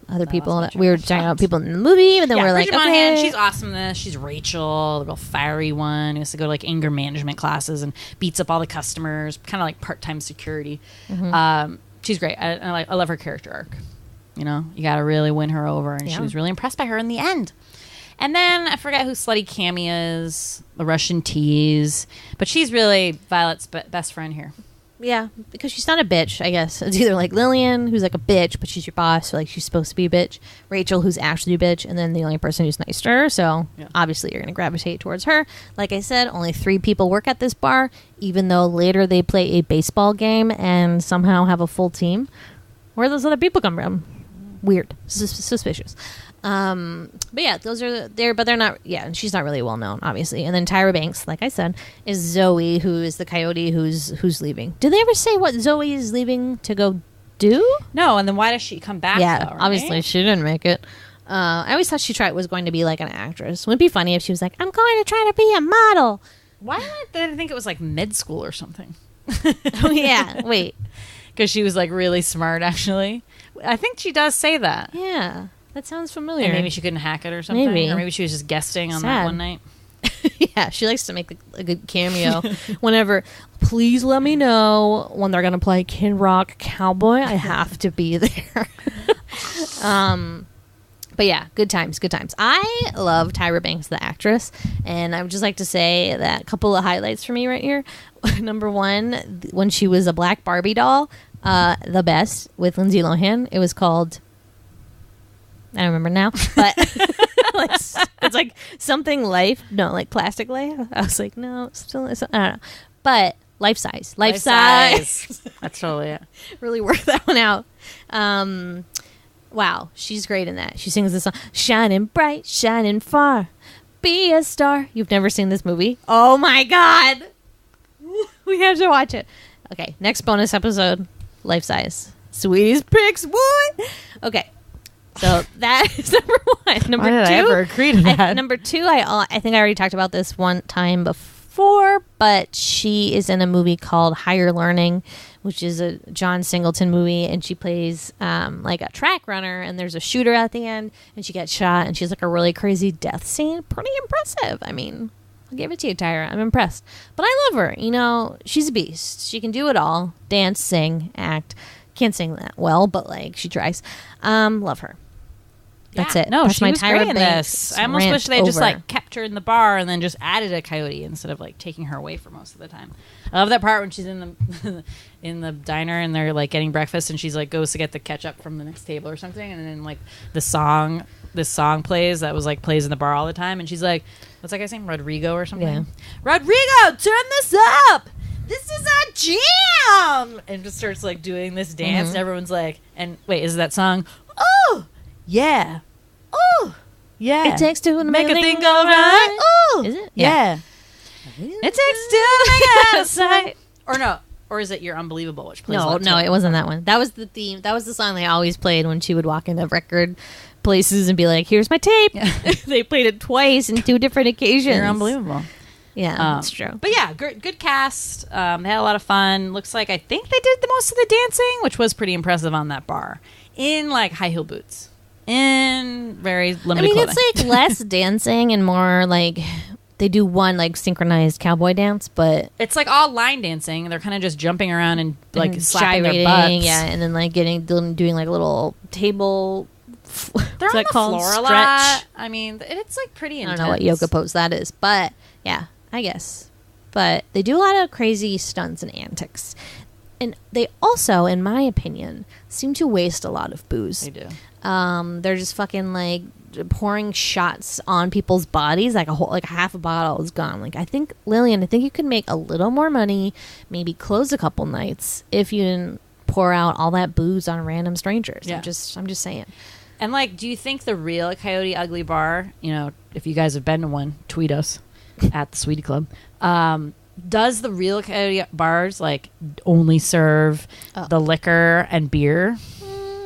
Other I people lost that my we were train of talking thought. about people in the movie, and then Yeah, we're like, Bridget Monahan, okay. she's awesome in this. She's Rachel, the real fiery one who has to go to like anger management classes and beats up all the customers, kind of like part-time security. She's great. I love her character arc. You know, you got to really win her over, and she Yeah. was really impressed by her in the end. And then I forget who Slutty Cammy is, the Russian tease, but she's really Violet's best friend here. Yeah, because she's not a bitch, I guess. It's either like Lillian, who's like a bitch, but she's your boss, so like she's supposed to be a bitch. Rachel, who's actually a bitch, and then the only person who's nice to her. So Yeah. obviously you're going to gravitate towards her. Like I said, only 3 people work at this bar, even though later they play a baseball game and somehow have a full team. Where do those other people come from? weird, suspicious. But yeah, those are there, but they're not. Yeah, and she's not really well known, obviously. And then Tyra Banks, like I said, is Zoe, who is the coyote who's leaving. Did they ever say what Zoe is leaving to go do? No, and then why does she come back? Yeah, though, right? obviously she didn't make it. I always thought she was going to be like an actress. Wouldn't it be funny if she was like, I'm going to try to be a model? Why did I think it was like med school or something? Oh yeah, wait. Because she was like really smart, actually. I think she does say that. Yeah, that sounds familiar. And maybe she couldn't hack it or something. Maybe. Or maybe she was just guesting on that one night. Yeah, she likes to make a good cameo. Whenever, please let me know when they're gonna play Kid Rock Cowboy. I have to be there. But yeah, good times. I love Tyra Banks, the actress, and I would just like to say that a couple of highlights for me right here. Number one, when she was a black Barbie doll, the best with Lindsay Lohan. It was called, I don't remember now, but it's like something life. No, like plastic life. I was like, no, still, I don't know, but life size. That's totally it. Really worked that one out. Wow, she's great in that. She sings the song, shining bright, shining far, be a star. You've never seen this movie? Oh my God. We have to watch it. Okay, next bonus episode, life size. Sweetie's picks, boy. Okay, so that is number one. Number Why did two, I ever agree to that? Number two, I think I already talked about this one time before, but she is in a movie called Higher Learning, which is a John Singleton movie, and she plays like a track runner, and there's a shooter at the end, and she gets shot, and she's like a really crazy death scene. Pretty impressive. I mean, I'll give it to you, Tyra. I'm impressed. But I love her. You know, she's a beast. She can do it all. Dance, sing, act. Can't sing that well, but like she tries. Love her. That's it. No, that's she my was Tyra great in Banks this. I almost rant wish they just over. like kept her in the bar and then just added a coyote instead of like taking her away for most of the time. I love that part when she's in the in the diner and they're like getting breakfast and she's like goes to get the ketchup from the next table or something, and then like this song plays that was like plays in the bar all the time, and she's like, what's that guy's name? Rodrigo or something? Yeah. Rodrigo, turn this up. This is our jam, and just starts like doing this dance, and everyone's like, and wait, is it that song? Oh yeah. Oh, yeah. It takes two to make a thing thing go right. Oh, Is it? Yeah. It takes two to make it out of sight. Or no. Or is it You're Unbelievable, which plays No, it wasn't that one. That was the theme. That was the song they always played when she would walk into record places and be like, here's my tape. Yeah. They played it twice in two different occasions. You're Unbelievable. Yeah, that's true. But yeah, good cast. They had a lot of fun. Looks like I think they did the most of the dancing, which was pretty impressive on that bar. In like high heel boots. In very limited clothing. It's like less dancing and more like they do one like synchronized cowboy dance, but it's like all line dancing. They're kind of just jumping around and like and slapping gyrating, their butts. yeah, and then like doing like a little table. They're on that the called? floor a Stretch? lot. I mean, it's like pretty I intense. don't know what yoga pose that is, but yeah, I guess. But they do a lot of crazy stunts and antics. And they also, in my opinion, seem to waste a lot of booze. They do. They're just fucking like pouring shots on people's bodies, like half a bottle is gone. Like I think Lillian, you could make a little more money, maybe close a couple nights if you didn't pour out all that booze on random strangers. Yeah. I'm just saying. And like, do you think the real Coyote Ugly bar, you know, if you guys have been to one, tweet us at the Sweetie Club. Does the real Coyote bars like only serve the liquor and beer?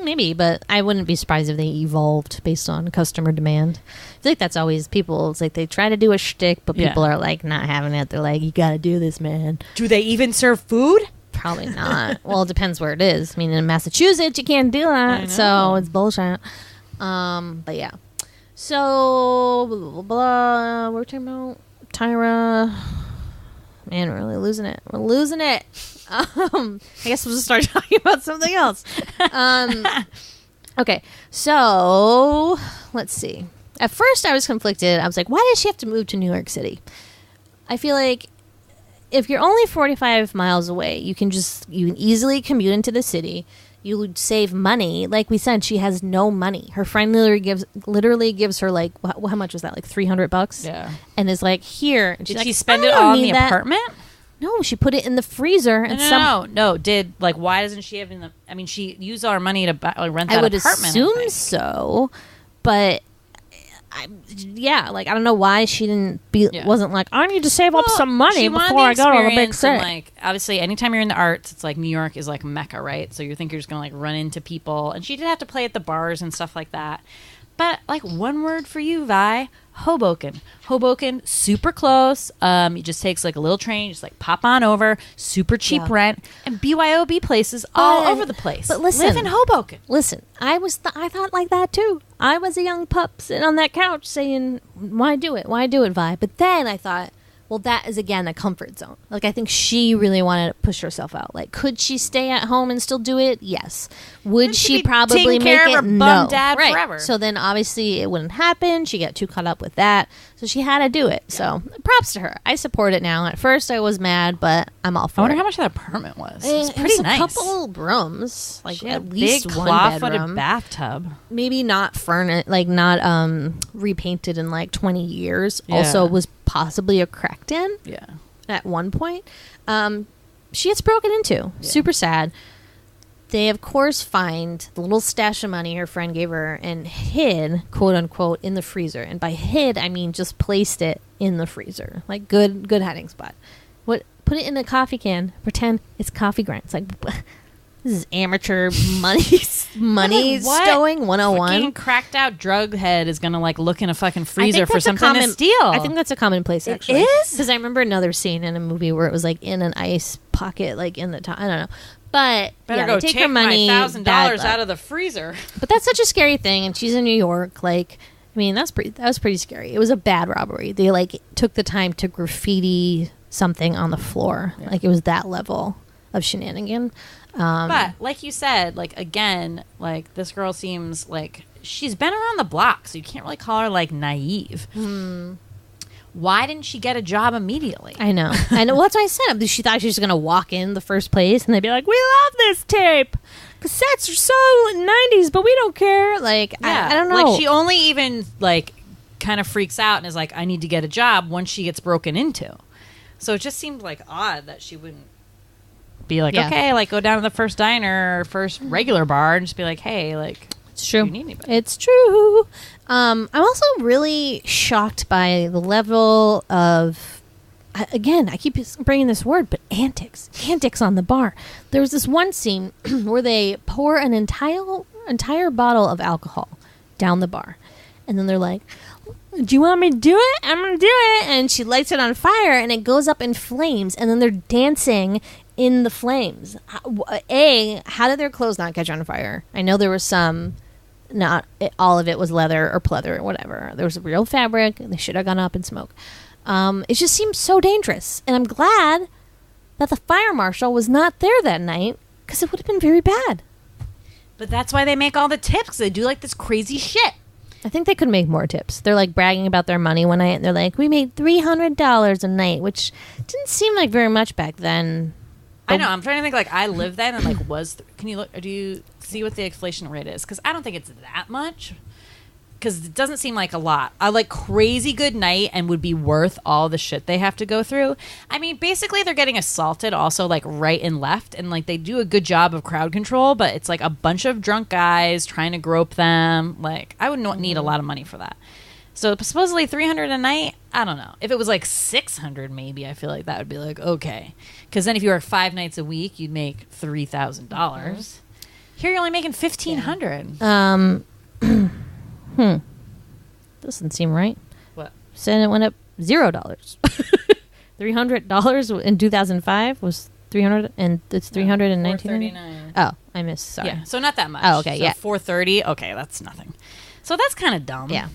Maybe, but I wouldn't be surprised if they evolved based on customer demand. I feel like that's always people. It's like they try to do a shtick, but people are like not having it. They're like, you got to do this, man. Do they even serve food? Probably not. Well, it depends where it is. I mean, in Massachusetts, you can't do that, so it's bullshit. But yeah. So, blah, blah, blah. We're talking about Tyra. Man, we're really losing it. We're losing it. I guess we'll just start talking about something else. Okay, so let's see. At first, I was conflicted. I was like, why did she have to move to New York City? I feel like if you're only 45 miles away, you can easily commute into the city. You would save money. Like we said, she has no money. Her friend literally gives her like how much was that? Like $300? Yeah. And is like, here. And she's Did like, she spend I it don't all in need the that. apartment? No, she put it in the freezer. And No. Did, like, why doesn't she have in the... I mean, she used all her money to buy, like, rent that I would apartment. assume so, but... I don't know why she wasn't like, I need to save up some money before I go to the big city. Like, obviously, anytime you're in the arts, it's like New York is like Mecca, right? So you think you're just gonna like run into people, and she did have to play at the bars and stuff like that. But like, one word for you, Vi: Hoboken. Hoboken, super close. It just takes like a little train, just like pop on over, super cheap rent, and BYOB places all over the place. But listen, live in Hoboken. Listen, I thought like that too. I was a young pup sitting on that couch saying, "Why do it? Why do it, Vi?" But then I thought, well, that is again a comfort zone. Like, I think she really wanted to push herself out. Like, could she stay at home and still do it? Yes. Would she probably make it? No. Dad right. Forever. So then obviously it wouldn't happen. She got too caught up with that. So she had to do it. Yeah. So props to her. I support it now. At first I was mad, but I'm all for it. I wonder how much that apartment was. It's pretty nice. A couple rooms, like at least big one claw-footed bedroom. Bathtub. Maybe not furnished, like not repainted in like 20 years. Yeah. Also was possibly a cracked in. Yeah. At one point, she gets broken into. Yeah. Super sad. They, of course, find the little stash of money her friend gave her and hid, quote unquote, in the freezer. And by hid, I mean just placed it in the freezer, like good hiding spot. Put it in a coffee can. Pretend it's coffee grinds. Like, this is amateur money stowing 101. Fucking cracked out drug head is gonna like look in a fucking freezer for something to steal. I think that's a commonplace. Actually, it is, because I remember another scene in a movie where it was like in an ice pocket, like in the top. I don't know. But better yeah, go take take her money, my $1,000 out of the freezer. But that's such a scary thing, and she's in New York. Like, I mean, that was pretty scary. It was a bad robbery. They like took the time to graffiti something on the floor. Yeah. Like, it was that level of shenanigan. But like you said, like again, like this girl seems like she's been around the block, so you can't really call her like naive. Why didn't she get a job immediately? I know. Well, that's why I said she thought she was going to walk in the first place and they'd be like, "We love this tape. Cassettes are so 90s, but we don't care." Like, yeah. I don't know. Like, she only even like kind of freaks out and is like, "I need to get a job" once she gets broken into. So it just seemed like odd that she wouldn't be like, okay, like go down to the first diner or first regular bar and just be like, hey, like, it's true. Do you need anybody? It's true. I'm also really shocked by the level of, again, I keep bringing this word, but antics on the bar. There was this one scene where they pour an entire bottle of alcohol down the bar, and then they're like, "Do you want me to do it? I'm going to do it." And she lights it on fire, and it goes up in flames, and then they're dancing in the flames. How did their clothes not catch on fire? I know there was some, not all of it was leather or pleather or whatever. There was real fabric. They should have gone up in smoke. It just seems so dangerous. And I'm glad that the fire marshal was not there that night, because it would have been very bad. But that's why they make all the tips. They do like this crazy shit. I think they could make more tips. They're like bragging about their money one night, and they're like, "We made $300 a night," which didn't seem like very much back then. I know. I'm trying to think. Like, I lived then, and like, can you look? Or do you see what the inflation rate is? Because I don't think it's that much. Because it doesn't seem like a lot. A like crazy good night and would be worth all the shit they have to go through. I mean, basically they're getting assaulted also like right and left, and like they do a good job of crowd control, but it's like a bunch of drunk guys trying to grope them. Like, I would not need a lot of money for that. So supposedly $300 a night. I don't know. If it was like $600, maybe I feel like that would be like okay. Because then if you work 5 nights a week, you'd make $3,000. Here you're only making $1,500. Doesn't seem right. What? Said it went up $0. $300 in 2005 was 300, and it's 319. Oh, I missed. Sorry. Yeah, so not that much. Oh, okay. So yeah, 430. Okay, that's nothing. So that's kind of dumb. Yeah.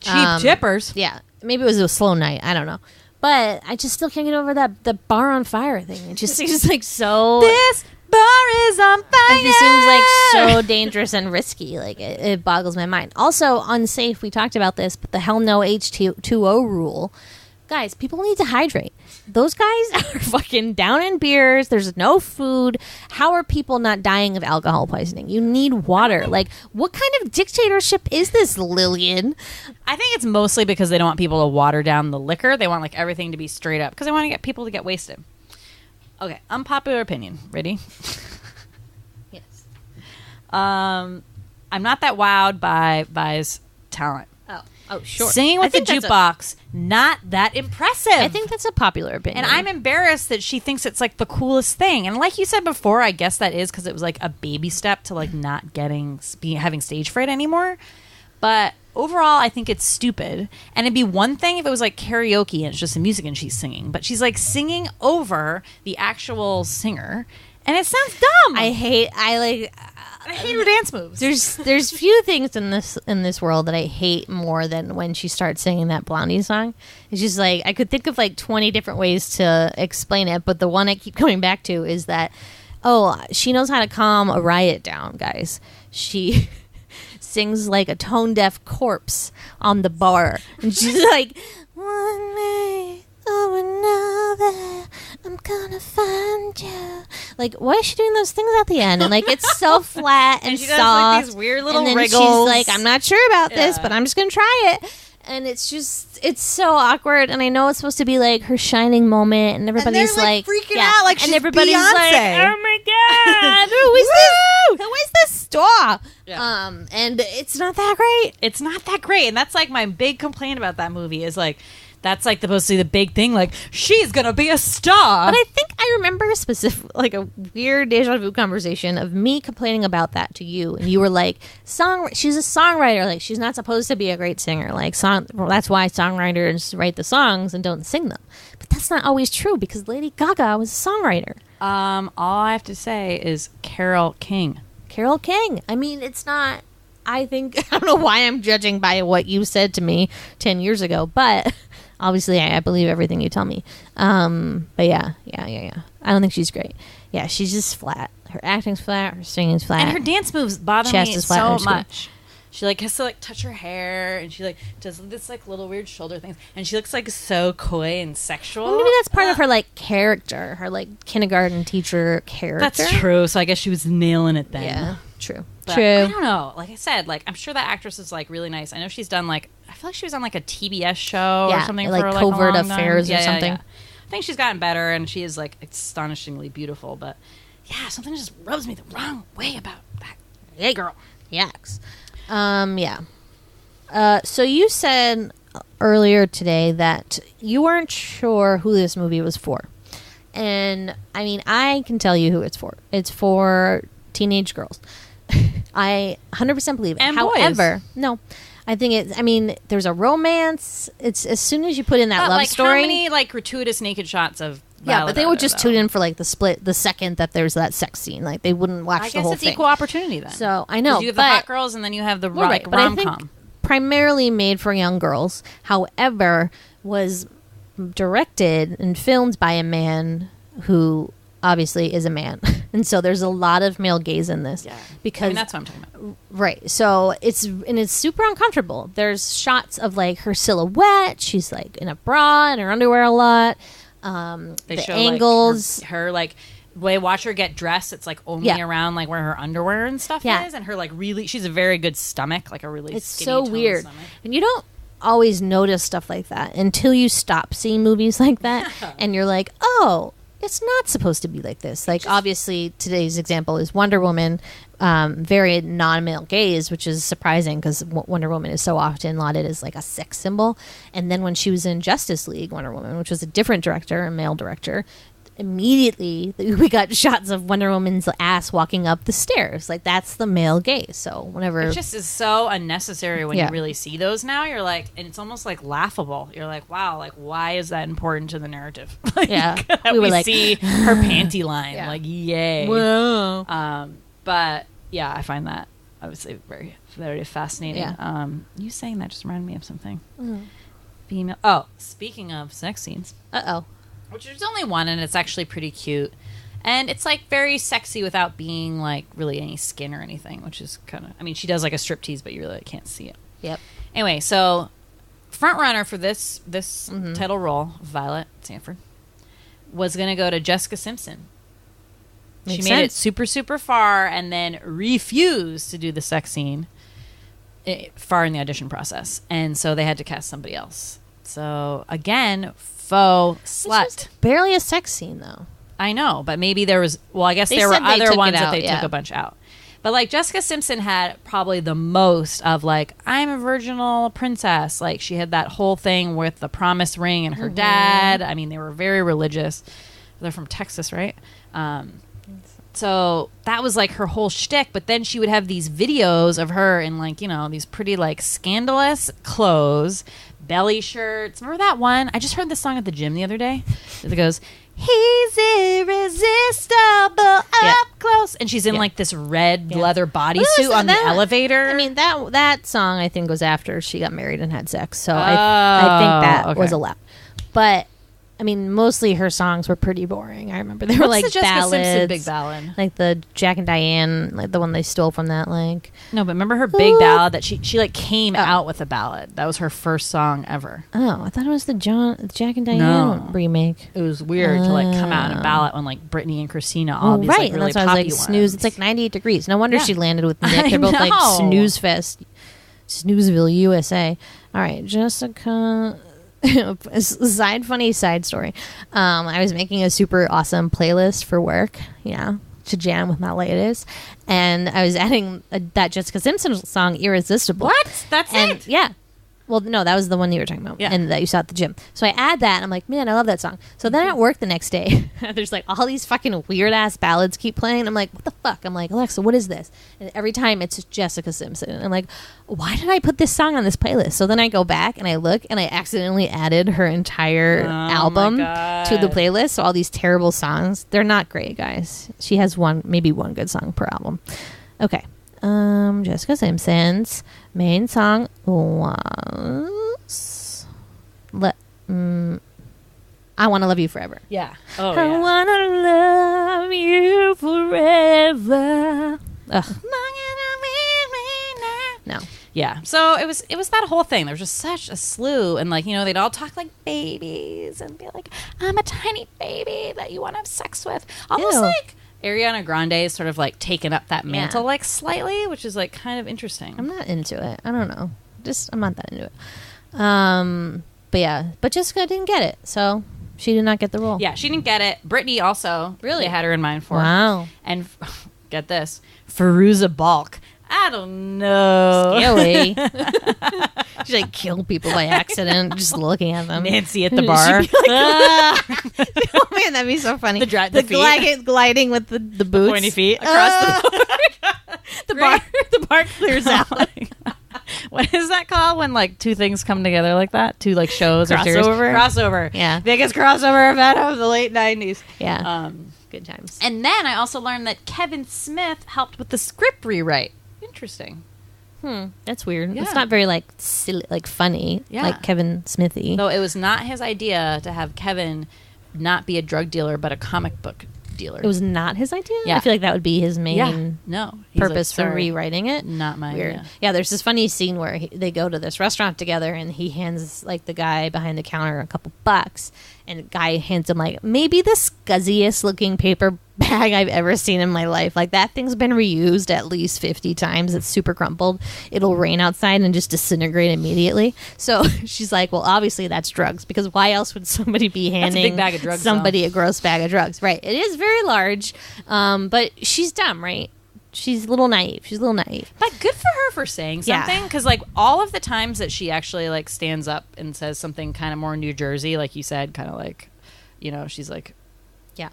Cheap tippers. Yeah, maybe it was a slow night. I don't know, but I just still can't get over the bar on fire thing. It just seems like so. This bar is on fire. It just seems like so dangerous and risky. Like, it boggles my mind. Also unsafe. We talked about this, but the hell no H2O rule. Guys, people need to hydrate. Those guys are fucking down in beers. There's no food. How are people not dying of alcohol poisoning? You need water. Like, what kind of dictatorship is this, Lillian? I think it's mostly because they don't want people to water down the liquor. They want like everything to be straight up because they want to get people to get wasted. Okay, unpopular opinion. Ready? Yes. I'm not that wowed by his talent. Oh, sure. Singing with the jukebox, not that impressive. I think that's a popular opinion. And I'm embarrassed that she thinks it's like the coolest thing. And like you said before, I guess that is because it was like a baby step to like not having stage fright anymore. But overall, I think it's stupid. And it'd be one thing if it was like karaoke and it's just the music and she's singing. But she's like singing over the actual singer. And it sounds dumb. I hate her dance moves. There's few things in this world that I hate more than when she starts singing that Blondie song. It's just like I could think of like 20 different ways to explain it, but the one I keep coming back to is that she knows how to calm a riot down, guys. She sings like a tone deaf corpse on the bar, and she's like, one way or another, I'm gonna find you. Like, why is she doing those things at the end? And like, it's so flat and she soft. does like these weird little and then wriggles. she's like, I'm not sure about this, Yeah. but I'm just gonna try it. And it's so awkward. And I know it's supposed to be like her shining moment, and everybody's like freaking out like and she's everybody's Beyonce. like, oh my god, who is this? Who is this star? Yeah. And it's not that great. It's not that great. And that's like my big complaint about that movie is like, that's like supposed to be the big thing. Like, she's going to be a star. But I think I remember like a weird deja vu conversation of me complaining about that to you. And you were like, she's a songwriter. Like, she's not supposed to be a great singer. Like, that's why songwriters write the songs and don't sing them. But that's not always true because Lady Gaga was a songwriter. All I have to say is Carole King. Carole King. I mean, it's not... I don't know why I'm judging by what you said to me 10 years ago, but... Obviously, I believe everything you tell me. But yeah. I don't think she's great. Yeah, she's just flat. Her acting's flat. Her singing's flat. And her dance moves bother Chest me is flat, so much. She like has to like touch her hair, and she like does this like little weird shoulder things, and she looks like so coy and sexual. Well, maybe that's part of her like character, her like kindergarten teacher character. That's true. So I guess she was nailing it then. Yeah, true. But True. I don't know. Like I said, like I'm sure that actress is like really nice. I know she's done like I feel like she was on like a TBS show or something like for like Covert a long Affairs time. or something. I think she's gotten better, and she is like astonishingly beautiful. But yeah, something just rubs me the wrong way about that. Hey, girl. Yaks. Yeah. So you said earlier today that you weren't sure who this movie was for. And I mean, I can tell you who it's for. It's for teenage girls. I 100% believe it. And However, boys. no. I think there's a romance. It's as soon as you put in that love like, story. How many like gratuitous naked shots of? Yeah, but they would just tune in for like the second that there's that sex scene. Like they wouldn't watch the whole thing. I guess it's equal opportunity then. So I know, you have the hot girls, and then you have the right, but I think rom-com. primarily made for young girls. However, was directed and filmed by a man who obviously is a man, and so there's a lot of male gaze in this. Yeah, because I mean, that's what I'm talking about. Right. So it's super uncomfortable. There's shots of like her silhouette. She's like in a bra and her underwear a lot. They the show angles. like, her like way watch her get dressed. It's like only around like where her underwear and stuff is, and her like really she's a very good stomach, like a really it's skinny so toned weird, stomach. and you don't always notice stuff like that until you stop seeing movies like that, and you're like, oh. It's not supposed to be like this. Like, obviously, today's example is Wonder Woman, very non-male gaze, which is surprising because Wonder Woman is so often lauded as like a sex symbol. And then when she was in Justice League, Wonder Woman, which was a different director, a male director, immediately we got shots of Wonder Woman's ass walking up the stairs. Like, that's the male gaze. So whenever It just is so unnecessary when Yeah. you really see those now. You're like, and it's almost like laughable. You're like, wow, like why is that important to the narrative? Like, Yeah. that We were we like, see her panty line. Yeah. Like, yay. Whoa. But yeah, I find that obviously very, very fascinating. Yeah. You saying that just reminded me of something. Mm. Female. Oh, speaking of sex scenes, Uh-oh. which there's only one, and it's actually pretty cute, and it's like very sexy without being like really any skin or anything, which is kind of. I mean, she does like a striptease, but you really can't see it. Yep. Anyway, so front runner for this title role, Violet Sanford, was going to go to Jessica Simpson. She made it super, super far and then refused to do the sex scene far in the audition process. And so they had to cast somebody else. So, again, faux slut. Barely a sex scene, though. I know, but maybe there was... Well, I guess there were other ones that they took a bunch out. But, like, Jessica Simpson had probably the most of, like, I'm a virginal princess. Like, she had that whole thing with the promise ring and her dad. I mean, they were very religious. They're from Texas, right? So that was, like, her whole shtick. But then she would have these videos of her in, like, you know, these pretty, like, scandalous clothes, belly shirts. Remember that one? I just heard this song at the gym the other day. It goes... He's irresistible up close. And she's in like this red leather bodysuit on the elevator. I mean, that song I think was after she got married and had sex. So I think that was a lap. But I mean, mostly her songs were pretty boring. I remember they were like the ballads. Simpson big ballad? Like the Jack and Diane, like the one they stole from that. Like no, but remember her big ballad that she like came out with a ballad. That was her first song ever. Oh, I thought it was the Jack and Diane remake. It was weird to like come out in a ballad when like Britney and Christina all these like really that's why I was like ones. Snooze. It's like 98 degrees. No wonder she landed with Nick. They're both like Snooze Fest, Snoozeville, USA. All right, Jessica. Side story. I was making a super awesome playlist for work, to jam with my ladies, and I was adding that Jessica Simpson song "Irresistible." What? That's it? Yeah. Well, no, that was the one you were talking about, and that you saw at the gym. So I add that, and I'm like, man, I love that song. So then at work the next day, there's like all these fucking weird ass ballads keep playing. I'm like, what the fuck? I'm like, Alexa, what is this? And every time it's Jessica Simpson. And I'm like, why did I put this song on this playlist? So then I go back and I look, and I accidentally added her entire album to the playlist. So all these terrible songs, they're not great, guys. She has maybe one good song per album. Okay. Jessica Simpson's main song was I Wanna Love You Forever. Yeah. Oh, I wanna love you forever. Ugh. No. Yeah. So it was that whole thing. There was just such a slew, and like, they'd all talk like babies and be like, I'm a tiny baby that you want to have sex with. Almost like Ariana Grande is sort of like taken up that mantle like slightly, which is like kind of interesting. I'm not into it. I don't know. I'm not that into it. But Jessica didn't get it, so she did not get the role. Yeah, she didn't get it. Brittany also really had her in mind for. Wow. And get this, Fairuza Balk. I don't know. Scary. She like killed people by accident just looking at them. Nancy at the bar. Oh man, that'd be so funny. The gliding with the boots, the pointy feet across the bar. The bar clears out. What is that called when like two things come together like that? Two like shows or series? Crossover. Yeah, biggest crossover event of the late 90s. Yeah, good times. And then I also learned that Kevin Smith helped with the script rewrite. Interesting. That's weird. Yeah. It's not very like silly, like funny, like Kevin Smithy. Though it was not his idea to have Kevin not be a drug dealer but a comic book dealer. It was not his idea? Yeah. I feel like that would be his main purpose for rewriting it. Not my idea. Yeah, there's this funny scene where they go to this restaurant together and he hands like the guy behind the counter a couple bucks, and the guy hands him like maybe the scuzziest looking paper bag I've ever seen in my life. Like that thing's been reused at least 50 times. It's super crumpled. It'll rain outside and just disintegrate immediately. So she's like, well, obviously that's drugs, because why else would somebody be handing a big bag of drugs, somebody a gross bag of drugs? Right. It is very large. But she's dumb, right? She's a little naive. But good for her for saying something, because like all of the times that she actually like stands up and says something kind of more New Jersey, like you said, kind of like, she's like,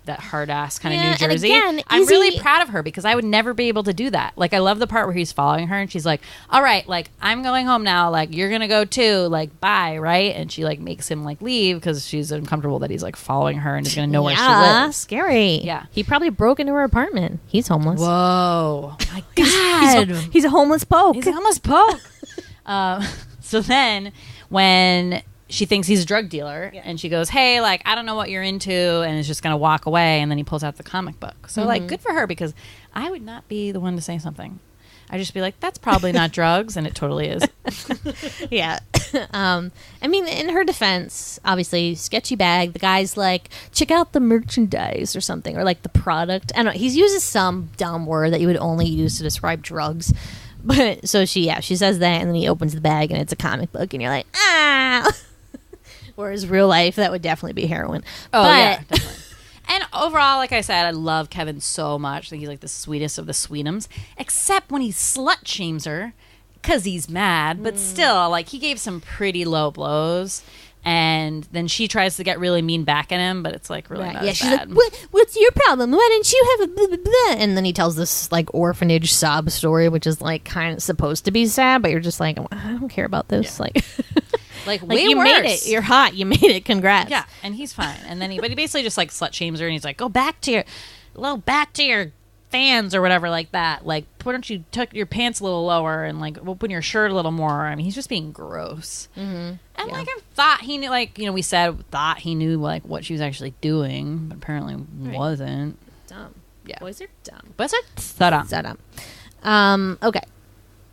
that hard ass kind of New Jersey. Again, I'm really proud of her, because I would never be able to do that. Like I love the part where he's following her and she's like, all right, like I'm going home now, like you're gonna go too, like bye, right? And she like makes him like leave because she's uncomfortable that he's like following her and is gonna know where she lives. Scary. Yeah, he probably broke into her apartment. He's homeless. Whoa, my God. He's a homeless poke. He's a homeless poke. So then when she thinks he's a drug dealer, and she goes, hey, like, I don't know what you're into, and is just going to walk away, and then he pulls out the comic book. So, like, good for her, because I would not be the one to say something. I'd just be like, that's probably not drugs, and it totally is. Yeah. I mean, in her defense, obviously, sketchy bag. The guy's like, check out the merchandise or something, or like the product. I don't know. He uses some dumb word that you would only use to describe drugs. But so she says that, and then he opens the bag, and it's a comic book, and you're like, ah. Whereas real life, that would definitely be heroin. Oh, but, yeah, definitely. And overall, like I said, I love Kevin so much. I think he's like the sweetest of the sweetums, except when he slut shames her because he's mad. But still, like, he gave some pretty low blows. And then she tries to get really mean back at him, but it's like really not as she's bad. like, what's your problem? Why didn't you have a blah, blah, blah? And then he tells this like orphanage sob story, which is like kind of supposed to be sad, but you're just like, I don't care about this. Yeah. Like way you worse. made it. You're hot. You made it. Congrats. Yeah, and he's fine. And then but he basically just like slut shames her, and he's like, go back to your fans or whatever like that. Like, why don't you tuck your pants a little lower and like open your shirt a little more? I mean, he's just being gross. Mm-hmm. And like I thought he knew, like, you know, we thought he knew like what she was actually doing, but apparently wasn't. Dumb. Yeah. Boys are dumb. But it's so dumb. Okay.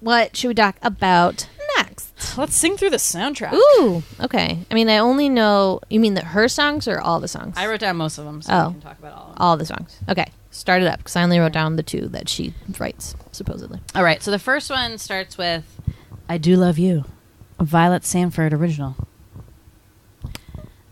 What should we talk about next? Let's sing through the soundtrack. Ooh. Okay. I mean, I only know. You mean her songs or all the songs? I wrote down most of them, so we can talk about all of them. All the songs. Okay. Start it up, because I only wrote down the 2 that she writes, supposedly. All right. So the first one starts with "I Do Love You," a Violet Sanford original.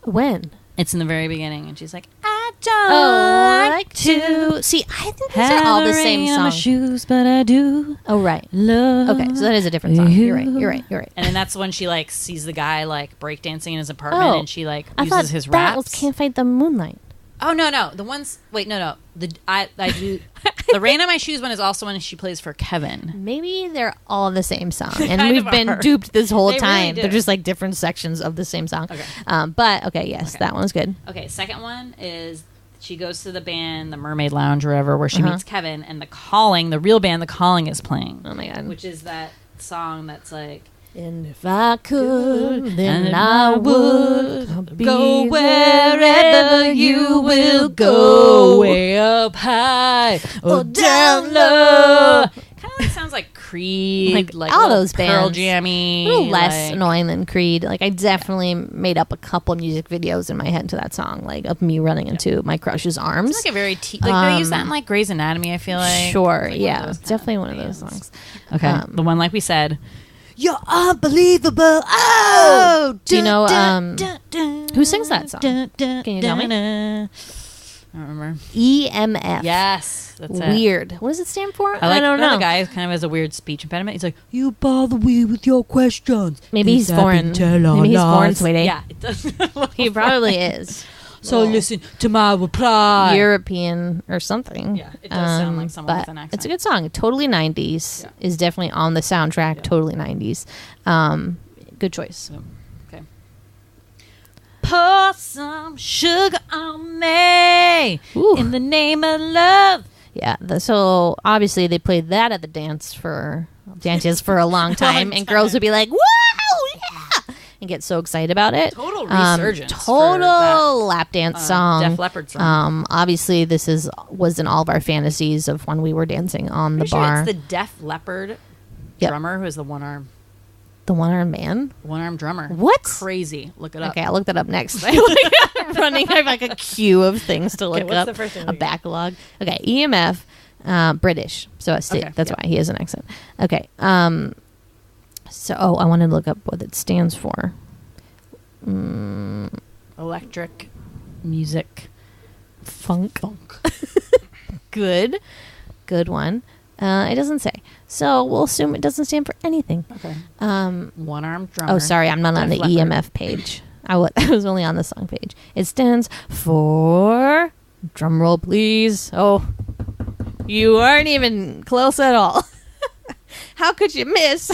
When? It's in the very beginning, and she's like, "I don't like to see. I think these are all the same on my song. shoes, but I do Oh, right. love." Okay, so that is a different song. You're right. And then that's when she like sees the guy like breakdancing in his apartment, and she like I thought uses his that was raps. "Can't Fight the Moonlight." Oh no, the ones. Wait, no. I do. The "Rain on My Shoes" one is also when she plays for Kevin. Maybe they're all the same song, and kind we've of been are. duped this whole They time. really do. They're just like different sections of the same song. Okay. But okay, yes, that one's good. Okay, second one is she goes to the band, the Mermaid Lounge or whatever, where she meets Kevin, and the real band, The Calling, is playing. Oh my god! Which is that song that's like, And if I could, then and I would go wherever you will go, way up high or down low. Kind of like sounds like Creed, Like all those Pearl bands. Jammy, A little less like, annoying than Creed. Like I definitely made up a couple music videos in my head to that song, like of me running into my crush's arms. It's like a very like they use that in like Grey's Anatomy. I feel like Sure, It's like yeah, one of those it's definitely kind one of those bands. songs. Okay, the one like we said. You're unbelievable. Oh, do you know who sings that song? Can you tell me? I don't remember. EMF. Yes, that's it. Weird. What does it stand for? I don't know. know. The guy kind of has a weird speech impediment. He's like, "You bother me with your questions." Maybe he's foreign. Maybe he's foreign, sweetie. Yeah, it does. He probably is. So listen to my reply. European or something. Yeah, it does sound like someone with but an accent. It's a good song. Totally 90s. Yeah. Is definitely on the soundtrack. Yeah. Totally 90s. Good choice. Okay. Pour some sugar on me Ooh. in the name of love. Yeah. So obviously they played that at the dances for a long time, and girls would be like, "Whoa, yeah!" and get so excited about it. Total resurgence. Total lap dance song. Def Leppard song. Obviously this was in all of our fantasies of when we were dancing on the Pretty sure bar. it's the Def Leppard Yep. drummer who is the one-arm man. drummer. What? Crazy. Look it up. Okay, I'll look that up next. I'm running. I have like a queue of things to look what's up. the first thing A we got? backlog. Okay, EMF, British. So Okay, that's why he has an accent. Okay. So I wanted to look up what it stands for. Electric music. Funk. Good one. It doesn't say. So we'll assume it doesn't stand for anything. Okay. One-armed drummer. Oh, sorry, I'm not on the Def Leppard. EMF page. I was only on the song page. It stands for, drum roll please. Oh, you aren't even close at all. How could you miss?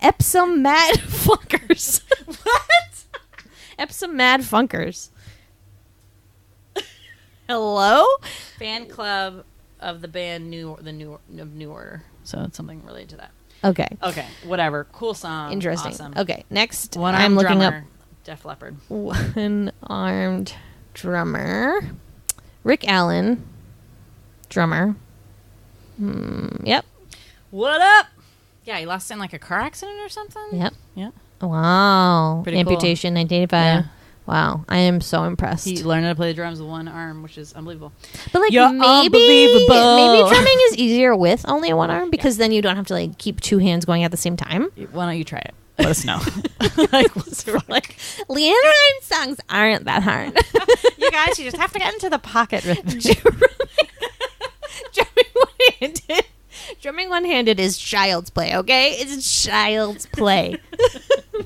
Epsom Mad Funkers. What? Epsom Mad Funkers. Hello? Fan club of the band New Order. So it's something related to that. Okay. Okay, whatever. Cool song. Interesting. Awesome. Okay, next One-armed I'm looking drummer, Def Leppard. up one-armed drummer. Rick Allen, drummer. Yep. What up? Yeah, he lost it in like a car accident or something. Yep. Yeah. Wow. Pretty cool. Amputation, 1985. Yeah. Wow. I am so impressed. He learned how to play the drums with one arm, which is unbelievable. But like You're unbelievable. maybe drumming is easier with only one arm because then you don't have to like keep two hands going at the same time. Why don't you try it? Let us know. Like, what's the like? Leanne Ryan songs aren't that hard. You guys, you just have to get into the pocket rhythm. Drumming one-handed is child's play, okay? It's child's play.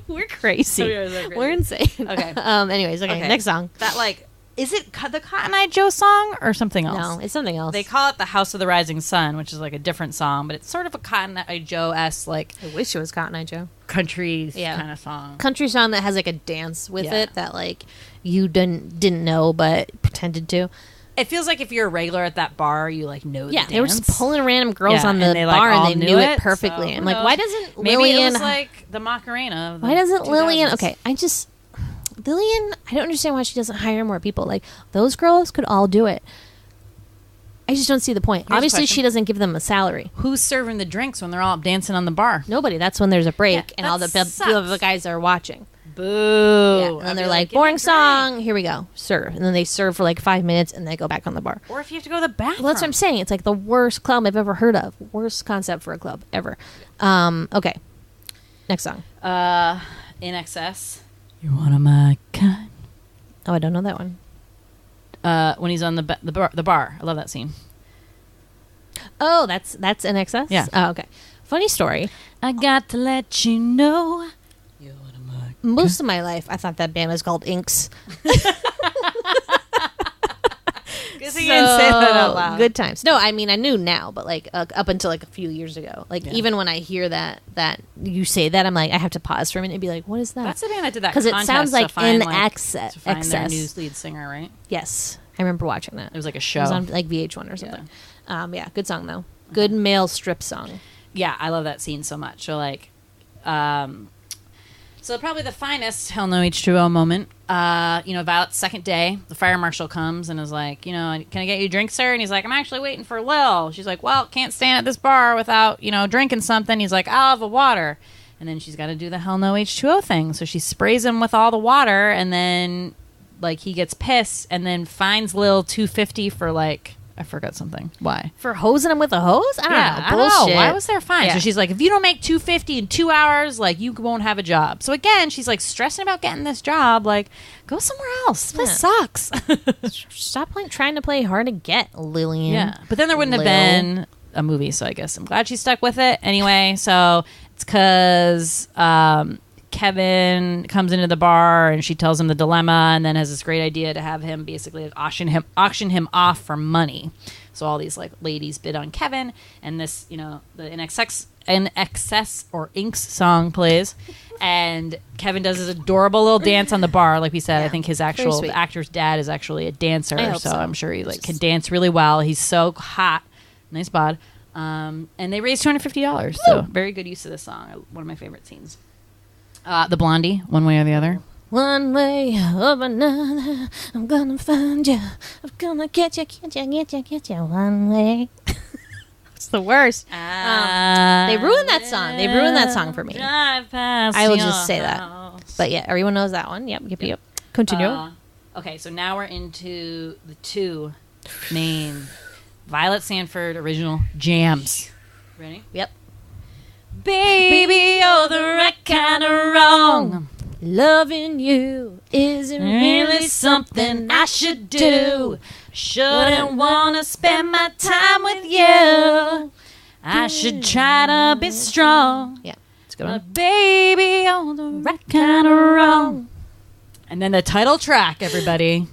We're crazy. We're insane. Okay. Anyways, okay. Next song. That like, is it the Cotton Eye Joe song or something else? No, it's something else. They call it the House of the Rising Sun, which is like a different song, but it's sort of a Cotton Eye Joe-esque like I wish it was Cotton Eye Joe. country kind of song. Country song that has like a dance with it that like you didn't know but pretended to. It feels like if you're a regular at that bar, you like know the dance. They were just pulling random girls on the and they, bar all and they knew it perfectly. So, I'm like, why doesn't maybe Lillian... it was like the Macarena of the why doesn't 2000s. Lillian... Okay, Lillian, I don't understand why she doesn't hire more people. Like, those girls could all do it. I just don't see the point. Here's Obviously, she doesn't give them a salary. Who's serving the drinks when they're all dancing on the bar? Nobody. That's when there's a break Yeah, and all the guys are watching. Boo. Yeah, and then they're like, boring song. Here we go. Serve. And then they serve for like 5 minutes and they go back on the bar. Or if you have to go to the bathroom. Well, that's what I'm saying. It's like the worst club I've ever heard of. Worst concept for a club ever. Okay. Next song. In Excess. You're one of my kind. Oh, I don't know that one. When he's on the bar. I love that scene. Oh, that's in excess? Yeah. Oh, okay. Funny story. I got to let you know. You're one of my Most of my life, I thought that band was called Inks. Because you didn't say that out loud. Good times. No, I mean, I knew now, but like up until like a few years ago. Like even when I hear that you say that, I'm like, I have to pause for a minute and be like, what is that? That's the band that did that because it contest sounds like to find, in excess. to find their new lead singer, right? Yes, I remember watching that. It was like a It show. was on like VH1 or something. Yeah, good song though. Good male strip song. Yeah, I love that scene so much. So like, so probably the finest Hell No H2O moment. Violet's second day, the fire marshal comes and is like, can I get you a drink, sir? And he's like, I'm actually waiting for Lil. She's like, well, can't stand at this bar without, drinking something. He's like, I'll have a water. And then she's got to do the Hell No H2O thing. So she sprays him with all the water and then like he gets pissed and then fines Lil $250 for like, I forgot something. Why? For hosing him with a hose? I don't know. I don't Bullshit. know. Why was there a fine? Yeah. So she's like, if you don't make $250 in 2 hours, like you won't have a job. So again, she's like stressing about getting this job. Like, go somewhere else. This sucks. Stop trying to play hard to get, Lillian. Yeah. But then there wouldn't have been a movie. So I guess I'm glad she stuck with it. Anyway, so it's because Kevin comes into the bar and she tells him the dilemma and then has this great idea to have him basically auction him off for money. So all these like ladies bid on Kevin and this, the In Excess or Inks song plays and Kevin does his adorable little dance on the bar. Like we said, I think the actor's dad is actually a dancer. So I'm sure he can dance really well. He's so hot. Nice bod. And they raised $250. So very good use of this song. One of my favorite scenes. The Blondie, One Way or the Other. One way or another, I'm gonna find you. I'm gonna get you one way. It's the worst. They ruined that song. They ruined that song for me. I will just say that. But yeah, everyone knows that one. Yep. Continue. Okay, so now we're into the two main Violet Sanford original jams. Ready? Yep. Baby, you're the right kind of wrong. Loving you isn't really something I should do. Shouldn't want to spend my time with you. I should try to be strong. Yeah, it's a good one. But baby, you're the right kind of wrong. And then the title track, everybody.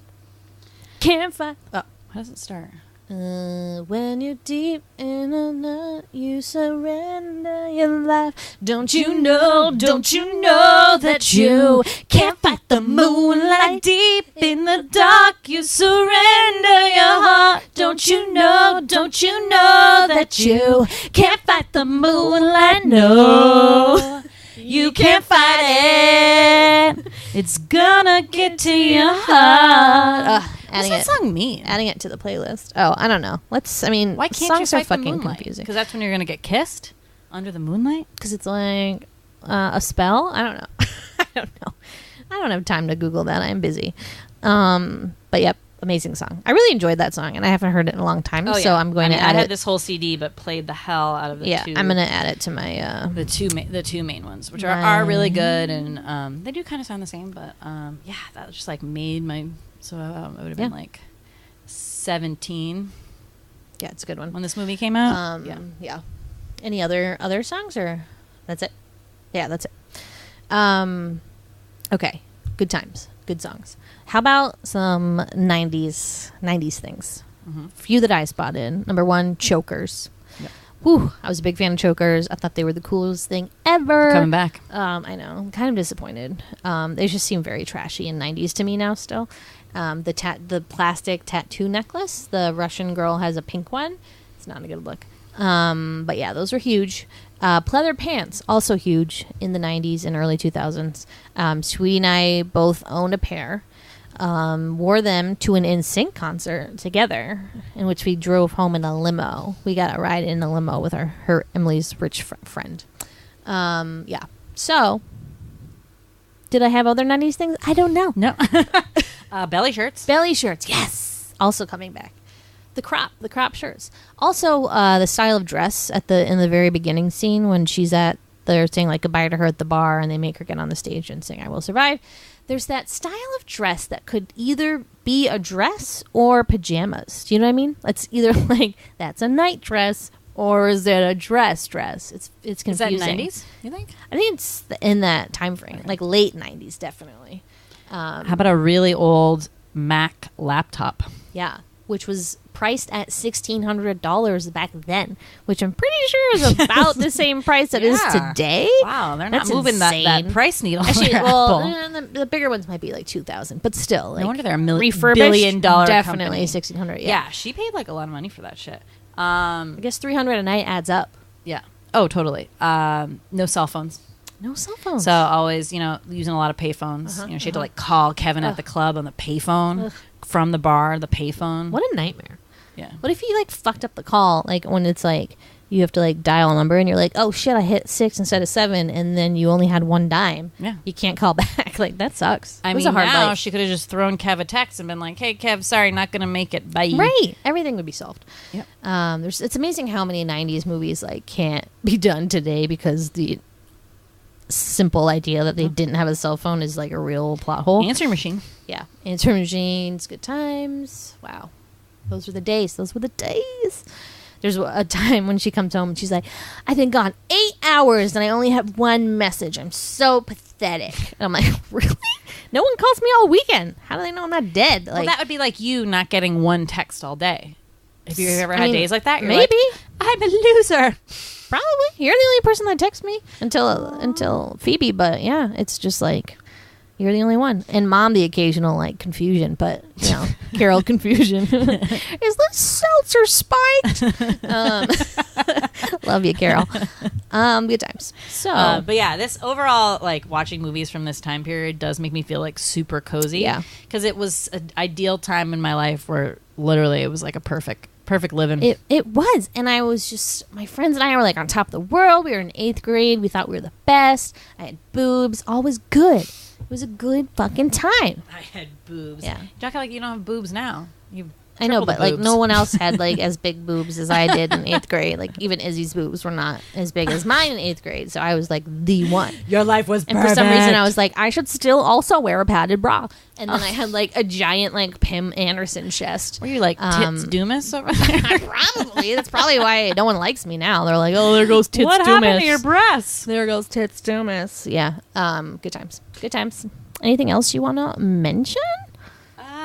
Can't find. Oh, how does it start? When you're deep in a nut, you surrender your life. Don't you know that you can't fight the moonlight? Deep in the dark, you surrender your heart. Don't you know that you can't fight the moonlight? No, you can't fight it. It's gonna get to your heart. What's that song mean? Adding it to the playlist. Oh, I don't know. Why can't songs you are fight fucking the moonlight? confusing. Because that's when you're gonna get kissed. Under the Moonlight? Because it's like a spell. I don't know. I don't know. I don't have time to Google that. I'm busy. But yep, amazing song. I really enjoyed that song, and I haven't heard it in a long time. So I'm going to add it. I had this whole CD, but played the hell out of the two. I'm going to add it to my the two main ones, which are really good, and they do kind of sound the same. But that just like made my it would have been like 17. Yeah, it's a good one when this movie came out. Yeah. Any other songs, or that's it? Yeah, that's it. Okay, good times, good songs. How about some 90s things? Few that I spotted. Number 1, Chokers. Yep. Whew, I was a big fan of Chokers. I thought they were the coolest thing ever. Coming back. I know. I'm kind of disappointed. They just seem very trashy in 90s to me now still. The plastic tattoo necklace. The Russian girl has a pink one. It's not a good look. But yeah, those were huge. Pleather pants, also huge in the 90s and early 2000s. Sweetie and I both owned a pair. Wore them to an NSYNC concert together, in which we drove home in a limo. We got a ride in a limo with her Emily's rich friend. Yeah. So, did I have other 90s things? I don't know. No. Belly shirts. Belly shirts, yes. Also coming back. The crop shirts. Also, the style of dress in the very beginning scene when they're saying like goodbye to her at the bar, and they make her get on the stage and sing "I Will Survive." There's that style of dress that could either be a dress or pajamas. Do you know what I mean? It's either like that's a night dress or is it a dress? It's confusing. Is that 90s? You think? I think it's in that time frame, like late 90s, definitely. How about a really old Mac laptop? Yeah, which was priced at $1,600 back then, which I'm pretty sure is about the same price it is today. Wow, they're not moving that price needle. Actually, well, the bigger ones might be like 2,000, but still, like, no wonder they're refurbished, $1 billion definitely company. 1,600. Yeah, she paid like a lot of money for that shit. I guess 300 a night adds up. Yeah. Oh, totally. No cell phones. No cell phones. So always, using a lot of payphones. She had to like call Kevin at the club on the payphone from the bar, the payphone. What a nightmare. Yeah. What if you like fucked up the call, like when it's like you have to like dial a number and you're like, oh shit, I hit 6 instead of 7, and then you only had 1 dime. Yeah. You can't call back. Like that sucks. It was a hard life. She could have just thrown Kev a text and been like, hey Kev, sorry, not gonna make it. Bye. Right. Everything would be solved. Yep. It's amazing how many 90s movies like can't be done today because the simple idea that they didn't have a cell phone is like a real plot hole. Answering machine. Yeah. Answering machines, good times. Wow. Those were the days. There's a time when she comes home and she's like, I've been gone 8 hours and I only have 1 message. I'm so pathetic. And I'm like, really? No one calls me all weekend. How do they know I'm not dead? Well, that would be like you not getting 1 text all day. If you've ever had days like that, you're maybe. Like, I'm a loser. Probably. You're the only person that texts me until Phoebe. But yeah, it's just like, you're the only one. And Mom, the occasional like confusion, but Carol confusion. Is this seltzer spiked? Love you, Carol. Good times. So, but yeah, this overall like watching movies from this time period does make me feel like super cozy. Yeah, because it was an ideal time in my life where literally it was like a perfect living. It was, and I was just, my friends and I were like on top of the world. We were in 8th grade. We thought we were the best. I had boobs. All was good. It was a good fucking time. I had boobs. Yeah. You talk like you don't have boobs now. I know, but like no one else had like as big boobs as I did in 8th grade. Like even Izzy's boobs were not as big as mine in 8th grade. So I was like the one. Your life was perfect. And for some reason I was like, I should still also wear a padded bra. And then I had like a giant like Pim Anderson chest. Were you like Tits Doomis over there? Probably. That's probably why no one likes me now. They're like, oh, there goes Tits Doomis. What happened to your breasts? There goes Tits Doomis. Yeah. Good times. Good times. Anything else you want to mention?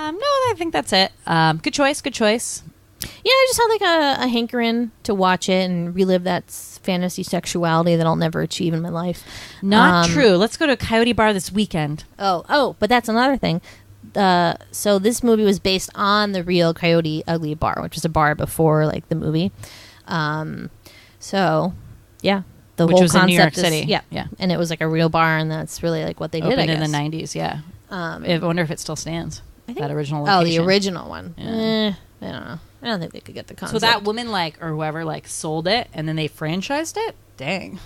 No, I think that's it. Good choice. Yeah, I just had like a hankering to watch it and relive that fantasy sexuality that I'll never achieve in my life. Not true. Let's go to a Coyote bar this weekend. Oh, but that's another thing. So this movie was based on the real Coyote Ugly bar, which was a bar before like the movie. So yeah, which whole was concept in New York City. Yeah, and it was was like a real bar, and that's really like what they did. Opened in the 90s. Yeah. I wonder if it still stands. I think that original location. Oh, the original one. Yeah. I don't know. I don't think they could get the So concept. that woman, like, or whoever, like, sold it, and then they franchised it? Dang.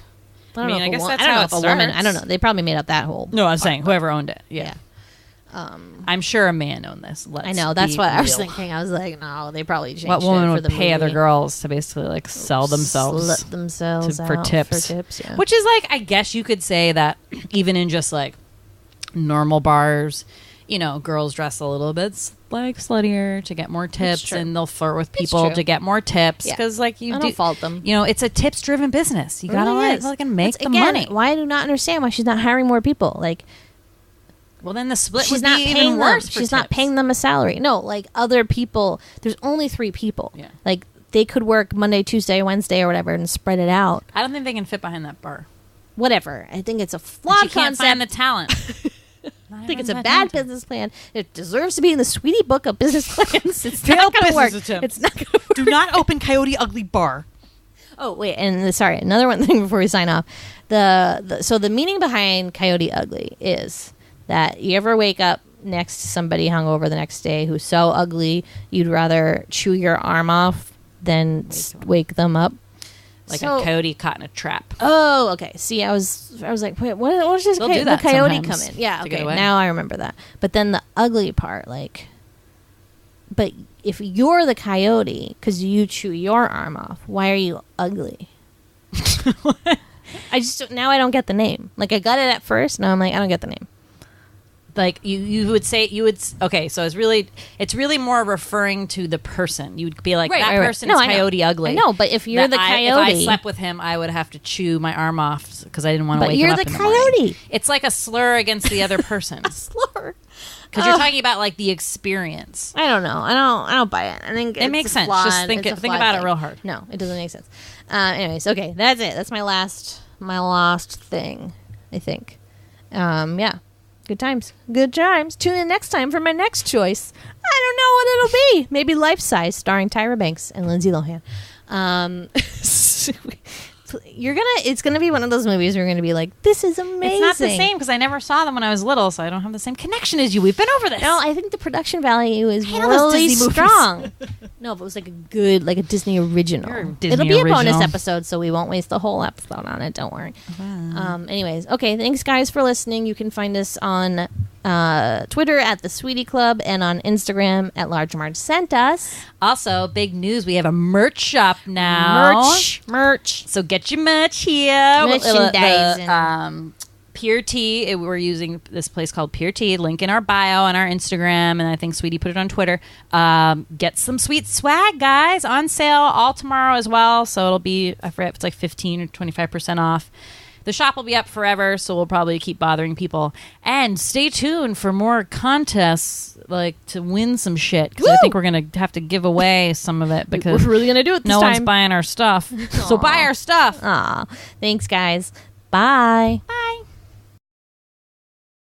I don't know if I a guess wo- that's I don't how know it if a woman. starts. I don't know. They probably made up that whole. No, I'm saying whoever owned it. Yeah. Yeah. I'm sure a man owned this. I know. That's be what I was real. thinking. I was like, no, they probably changed What it woman for would the pay other movie. girls to basically, like, sell themselves Slut themselves for out tips? For tips, yeah. Which is, like, I guess you could say that even in just, like, normal bars, you know, girls dress a little bit, like, sluttier to get more tips, true. and they'll flirt with It's people true. to get more tips. Yeah. Because, like, you I do. don't fault them. You know, it's a tips-driven business. You gotta, really like, is. fucking make That's, the again, money. Why I do not understand why she's not hiring more people. Like, Well, then the split she's would not be paying even them. worse. For She's not tips. paying them a salary. No, like other people. There's only 3 people. Yeah. Like they could work Monday, Tuesday, Wednesday, or whatever, and spread it out. I don't think they can fit behind that bar. Whatever. I think it's a She flawed can't concept. find the talent. I think it's a bad business plan. It deserves to be in the Sweetie book of business plans. It's Failed not going to work. business attempt. It's not going to work. Do not open Coyote Ugly Bar. Oh wait, and sorry, another one thing before we sign off. So the meaning behind Coyote Ugly is that you ever wake up next to somebody hungover the next day who's so ugly you'd rather chew your arm off than wake them up. Like So- a coyote caught in a trap. Oh, okay. See, I was like, wait, what does this They'll do the that coyote sometimes come in? Yeah, to get okay. away. Now I remember that. But then the ugly part, like, but if you're the coyote because you chew your arm off, why are you ugly? Now I don't get the name. Like I got it at first. Now I'm like, I don't get the name. Like you would say okay, so it's really more referring to the person. You'd be like, that person No, is I know. Coyote Ugly. I know, but if you're That the coyote, if I slept with him, I would have to chew my arm off because I didn't want to but wake you're him up the in the morning. coyote. It's like a slur against the other person Slur. because you're talking about like the experience. I don't know. I don't buy it. I think It makes sense. Just think about it real hard. No, it doesn't make sense. Anyways, okay, that's it. That's my last thing. I think. Yeah. Good times. Good times. Tune in next time for my next choice. I don't know what it'll be. Maybe Life Size, starring Tyra Banks and Lindsay Lohan. It's gonna be one of those movies where you're gonna be like, this is amazing. It's not the same because I never saw them when I was little, so I don't have the same connection as you. We've been over this. No, I think the production value is hate all those really Disney movies. strong. No, but it was like a Disney original. You're a Disney It'll be a bonus original. episode, so we won't waste the whole episode on it. Don't worry. Anyways, okay. Thanks, guys, for listening. You can find us on Twitter at the Sweetie Club and on Instagram at Large Marge Sent Us. Also, big news: we have a merch shop now. Merch. So get your merch here. Merchandising. Pure Tea. We're using this place called Pure Tea. Link in our bio on our Instagram, and I think Sweetie put it on Twitter. Get some sweet swag, guys, on sale all tomorrow as well. So it'll be, I forget if it's like 15 or 25% off. The shop will be up forever, so we'll probably keep bothering people. And stay tuned for more contests, like to win some shit. Because I think we're gonna have to give away some of it because We're really gonna do it this no time. one's buying our stuff. So buy our stuff. Aw, thanks, guys. Bye. Bye.